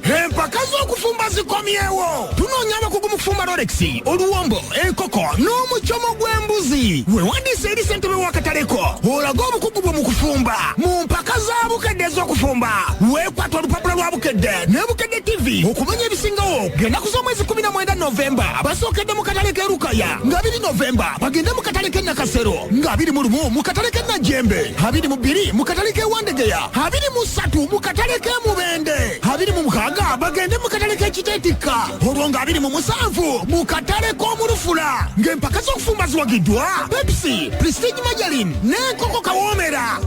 Empaka z'okufumba zikomyewo. Tunoonya abakugu mu kufumba Rolex, oluwombo, enkoko n'omuchomo gw'embuzi. Wewandiise eri ssentebe w'akataleko olaga obukugu bwe mu kufumba mu mpaka za Bukedde ez'okufumba. Weekwata olupapula lwa Bukedde ne Bukedde TV okumanya ebisingawo. Genda ku z'omwezi 19 Novemba basookedde mu katale k'e Lukaya, nga 2 Novemba bagende mu katale k'e Nakasero, nga 21 mu katale k'e Najjembe, 22 mu katale k'e Wandegeya, 23 mu katale k'e Mubende, 26 bagende mu katale k'e Kiteetikka, olwo nga 27 mu katale k'Omulufula. Ng'empaka z'okufumba ziwagiddwa Pepsi, Prestige Margarine n'enkoko Kawoomera.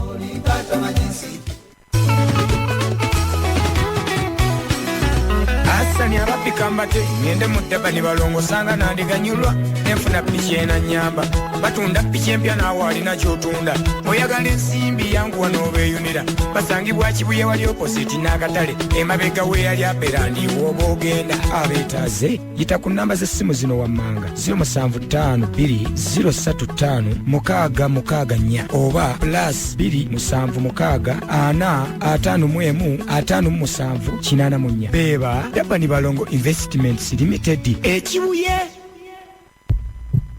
Asani abapika mbate ngende mu Ddabani balongosanga nandiganyulwa nenfuna piki enanyamba batunda piki empya naawe alina kyotunda oyagala ensimbi yangu wano obeeyunira basangibwa Kibuye wali opposite n'akatale emabega we yali aperandi w'oba ogenda abeetaaze yita ku nnamba z'essimu zino wammanga 0752035 oba +276455154 beba Ddabani Balongo Investments Limited Kibuye.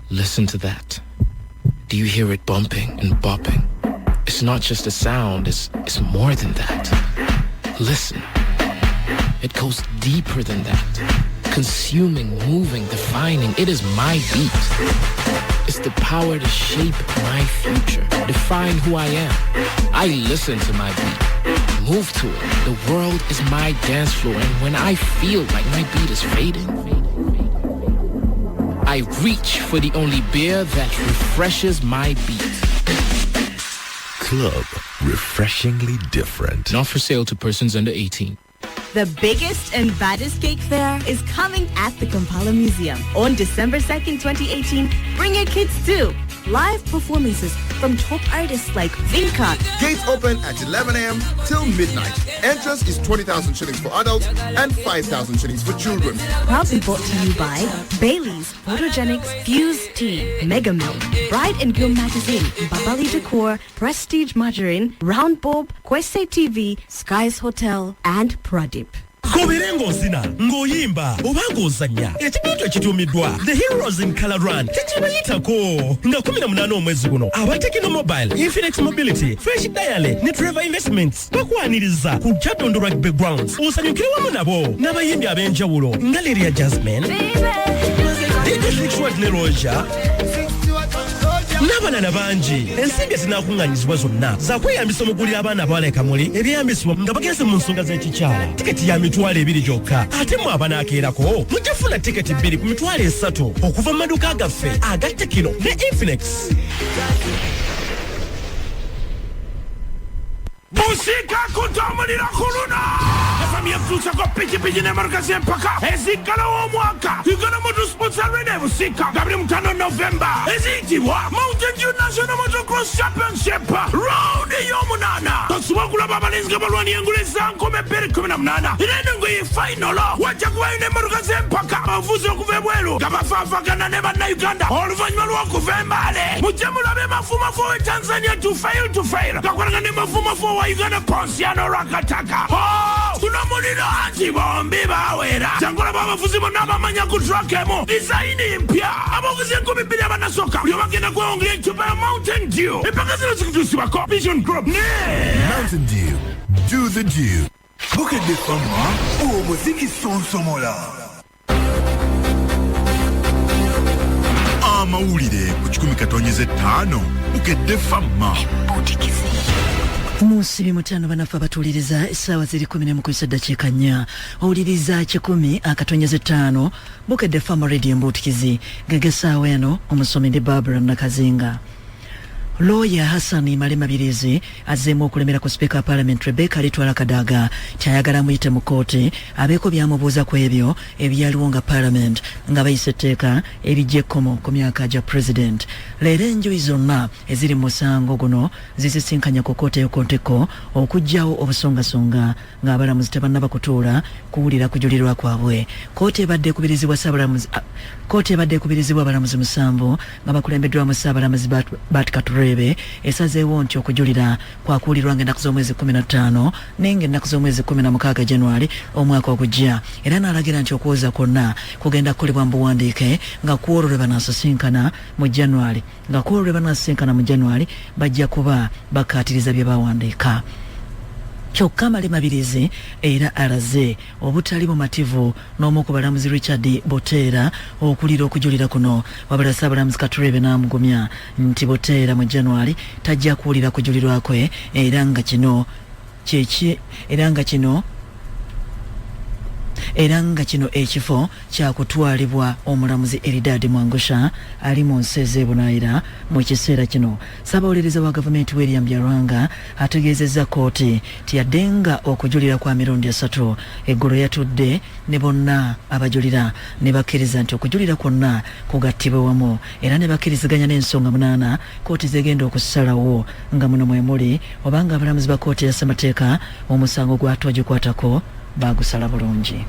Listen to that. Do you hear it bumping and bopping? It's not just a sound, it's more than that. Listen. It goes deeper than that. Consuming, moving, defining. It is my beat. It's the power to shape my future, define who I am. I listen to my beat, move to it. The world is my dance floor, and when I feel like my beat is fading, I reach for the only beer that refreshes my beat. Club, refreshingly different. Not for sale to persons under 18. The biggest and baddest cake fair is coming at the Kampala Museum on December 2nd, 2018. Bring your kids too. Live performances from top artists like Vinka. Gates open at 11 a.m. till midnight. Entrance is 20,000 shillings for adults and 5,000 shillings for children. Proudly brought to you by Bailey's, Photogenics, Fuse Tea, Mega Milk, Bride and Groom Magazine, Babali Decor, Prestige Margarine, Round Bob, Kwese TV, Skies Hotel, and Pradip. Goberera ng'ozina ng'oyimba oba ng'ozannya ekibiito ekituumiddwa The Heroes in Color Run tekibayitako nga 18 omwezi guno aba Tekino Mobile, Infinix Mobility, Fresh Dial ne Trevor Investments bakwaniriza ku Kyaddondo Rugby Grounds osanyukire wamu nabo n'abayimbi ab'enjawulo nga Leria Jasmine, DJ Sixword ne Roger n'abalala bangi. Ensimbi ezinaakuŋŋaanyizibwa zonna zakweyambisa omugulira abaana abawala e Kamuli ebyeyambisibwa nga bagenze mu nsonga z'ekikyala. Tiketi ya $200 gyokka, ate mwe abanaakeerako mujja kufuna tiketi 2 ku $300 okuva mu maduuka gaffe aga Tekino ne Infinix. Musika kutomulira kuluna Efamia kutusa kwa piki ne marka zempaka Ezikala wa mwaka Igana Motorsports Arena Musika Gabriel Mutano November Ezitiwa Mountain Dew National Motocross Championship Round yomunana Tatsuwakula baba lenzga balwani yengule zanko mepere 18 Irenungu yi final Wajakuwa yune marka zempaka Mafuzi wakuvebwelu Gabafafakana neba na Uganda Oluvanymalu wakuvembale Mujemula mafuma for Tanzania to fail Kakwaranga ne mafuma for Uganda Ponsiano Rakataka. Oh, tunamulira anti bombi bawera. Jangola baba fuzimo n'abamanya ku track emo. Design impya. Abavuze 12 abanasoka. Byo bagenda kwongera icupa ya Mountain Dew. Epaka zino zikutusiba ko Vision Group. Mountain Dew. Do the Dew. Bukedde Fama. Muziki sonsomola. Amawulire ku 10.5 Bukedde Fama. Musibi mutano banafa batuliriza essaawa ziri 11:4 owuliriza 10.5 Bukedde Fama Radio Mbutikizi ng'essaawa eno omusomi ndi Barbara Nakazinga. Lawyer Hassan Malema Birizi azzeemu okulemera ku Speaker of Parliament Rebecca Litwala Kadaga kyayagala muyite mu kooti abeeko byamubuuza ku ebyo ebyaliwo nga Parliament nga bayise etteeka erijja ekkomo ku myaka gya President. Leero enjuyi zonna eziri mu musango guno zisisinkanya ku kooti y'okonteko okuggyawo obusongasonga ng'abalamuzi tebannaba kutuula kuwulira kujulirwa kwabwe. Kooti ebadde ekubirizibwa abalamuzi 7 nga bakulembeddwamu Ssaabalamuzi Bat Kature Katurebe esazeewo nti okujulira kwakuulirwanga ennaku z'omwezi 15 nenga ennaku z'omwezi 16 January omwaka ogujja, era n'alagira nti okwoza kwonna kugenda kukolebwa mu buwandiike nga kwolwo lwe banasisinkana mu January, bajja kuba bakkaatiriza bye bawandiika. Kyokka Male Mabirizi era alaze obutali bumativu n'omu ku balamuzi Richard Botera okulira okujulira kuno, wabula Ssaabalamuzi Katurebe n'amugumya nti Botera mu January tajja kuwulira kujulirwa kwe era nga kino ekifo kya kutwalibwa omulamuzi Eridad Mwangusha ali mu nsi ez'ebunaayira mu kiseera kino. Ssaabawolereza wa gavumenti William Byarwanga ategeezezza kkooti ti yaddenga okujulira kwa mirundi 3 eggulo yatudde ne bonna abajulira ne bakkiriza nti okujulira kwonna kugattibwe wamu, era ne bakkiriziganya n'ensonga 8 kkooti zegenda okusalawo nga muno mwe muli obanga abalamuzi ba kkooti ya ssemateeka omusango gwatwagikwatako bagusala bulungi.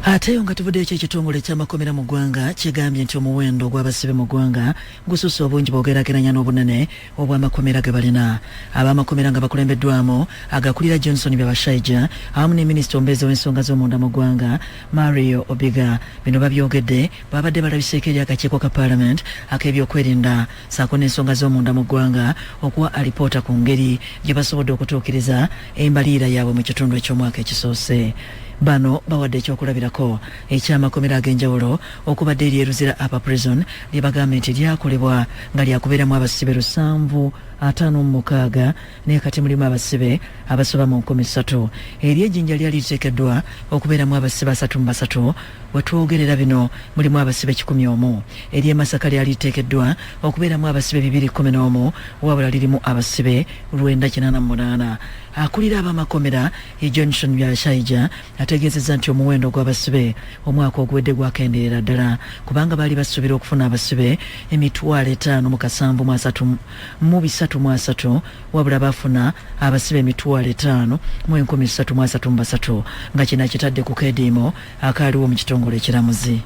Ate nga tuvudde ekitongole ky'amakomera mu ggwanga kigambye nti omuwendo gw'abasibe mu ggwanga gususse obungi bw'ogeraageranya n'obunene obw'amakomera ge balina. Ab'amakomera nga bakulembeddwamu agakulira Johnson Byabashaija awamu ne minisita omubeezi w'ensonga z'omunda mu ggwanga Mario Obiga. Bino babyogedde babadde balabiseeko eri akakiiko ka Parliament ak'ebyokwerinda ssaako n'ensonga z'omunda mu ggwanga okuwa alipoota ku ngeri gye basobodde okutuukiriza embaliira yaabwe mu kitundu eky'omwaka ekisoose. Bano bawadde ekyokulabirako eky'amakomera ag'enjawulo okubadde eryeruzira Upper Prison lye bagambye nti lyakolebwa nga lyakubeeramu abasibe 756 naye kati mulimu abasibe abasoba mu 3,000. Ery'ejjinja lyali liteekeddwa okubeeramu abasibe 3 wetwogerera bino mulimu abasibe 101. Ery'e Masaka lyali liteekeddwa okubeeramu abasibe 211 wabula lirimu abasibe 988. Akulira ab'amakomera ye Johnson Byabashaija ategeezezza nti omuwendo gw'abasibe omwaka oguwedde gwakendeera ddala kubanga baali basuubira okufuna abasibe 5,333 wabula bafuna abasibe 5,333 nga kino akitadde ku keediimo akaaliwo mu kitongole ekiramuzi.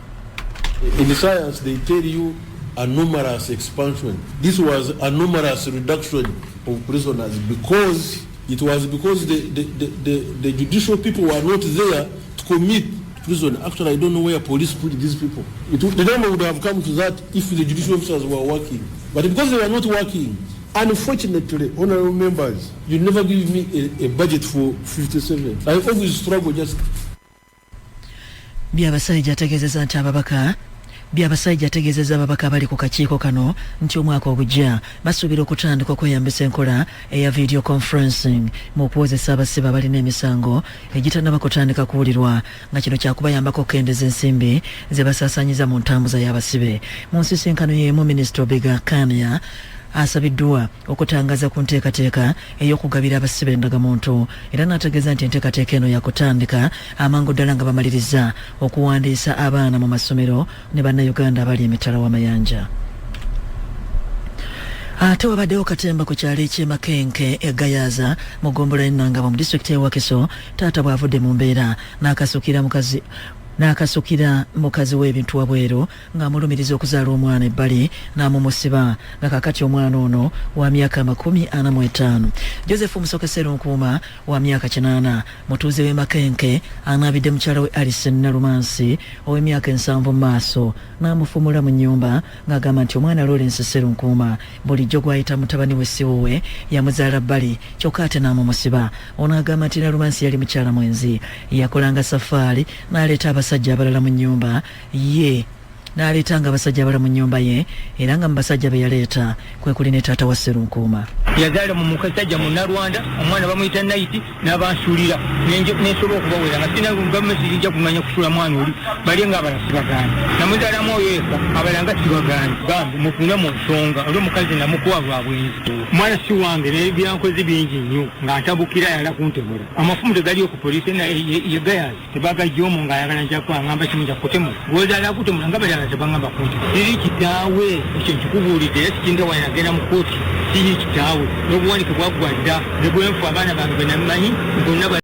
In science they tell you a numerous expansion. This was a numerous reduction of prisoners because the judicial people were not there to commit prison. Actually, I don't know where police put these people. The number would have come to that if the judicial officers were working. But because they were not working, unfortunately, honorable members, you never give me a budget for 57. I always struggle just... Byabasajja ategeezezza ababaka abali ku kakiiko kano nti omwaka ogujja basuubira okutandika okweyambisa enkola eya video conferencing mu kuwozesa abasibe abalina emisango egitannaba kutandika kuwulirwa nga kino kyakubayambako okukendeeza ensimbi ze basaasaanyiza mu ntambuza y'abasibe. Mu nsisinkano y'emu Minisita Obiga Kania asabiddwa okutangaza ku nteekateeka ey'okugabira abasibe endagamuntu era n'ategeeza nti enteekateeka eno yakutandika amangu ddala nga bamaliriza okuwandiisa abaana mu masomero ne bannayuganda abali emitala w'amayanja. Ate wabaddewo katemba ku kyalo eky'e Makenke e Gayaza mu ggombolola y'Ennangabo mu disitulikiti y'e Wakiso taata bw'avudde mu mbeera n'akasukira mukazi w'ebintu wabweru ng'amulumiriza okuzaala omwana ebbali n'amumusiba nga kakati omwana ono wa myaka 45. Joseph Musokeseru Nkuuma wa myaka 80 mutuuze w'e Makenke anaabidde mukyala we Alice Nalumansi ow'emyaka 7 mu maaso n'amufumula mu nnyumba ng'agamba nti omwana Lawrence Seru Nkuuma bulijjo gw'ayita mutabani we siwowe yamuzaala bbali kyokka ate n'amumusiba. Ono agamba nti Nalumansi yali mukyala mwenzi yakolanga safaari n'aleeta abasajja abalala mu nnyumba ye n'aleetanga abasajja abala mu nnyumba ye era nga mu basajja be yaleeta kwe kuli ne taata wa Seru Nkuuma. Yazaala mu mukasajja mu Nalwanda omwana bamuyita Naiti n'abansuulira n'ensobola okubawera nga sina gavumenti zijja kumanya kusuula mwana oli bali nga abala sibagaana namuzaalamu oyo eka abala nga sibagaana gambe mufune mu nsonga oli omukazi namukuwa lwa bwenzi omwana si wange naye byankozi bingi nnyo nga ntabukira yala kuntemula amafumu tegali ku poliisi ye Gayazi tebagajjoomu ng'ayagala nja kwangamba kimu kya kutemula gwozaala kutemula nga bali tebangamba kunti siri kitaawe ekyo nkikubuulidde era sikinda wanagenda mu kooti siri kitaawe n'obuwanika bwaggwadda ne bwenfu abaana bange be namanyi bonna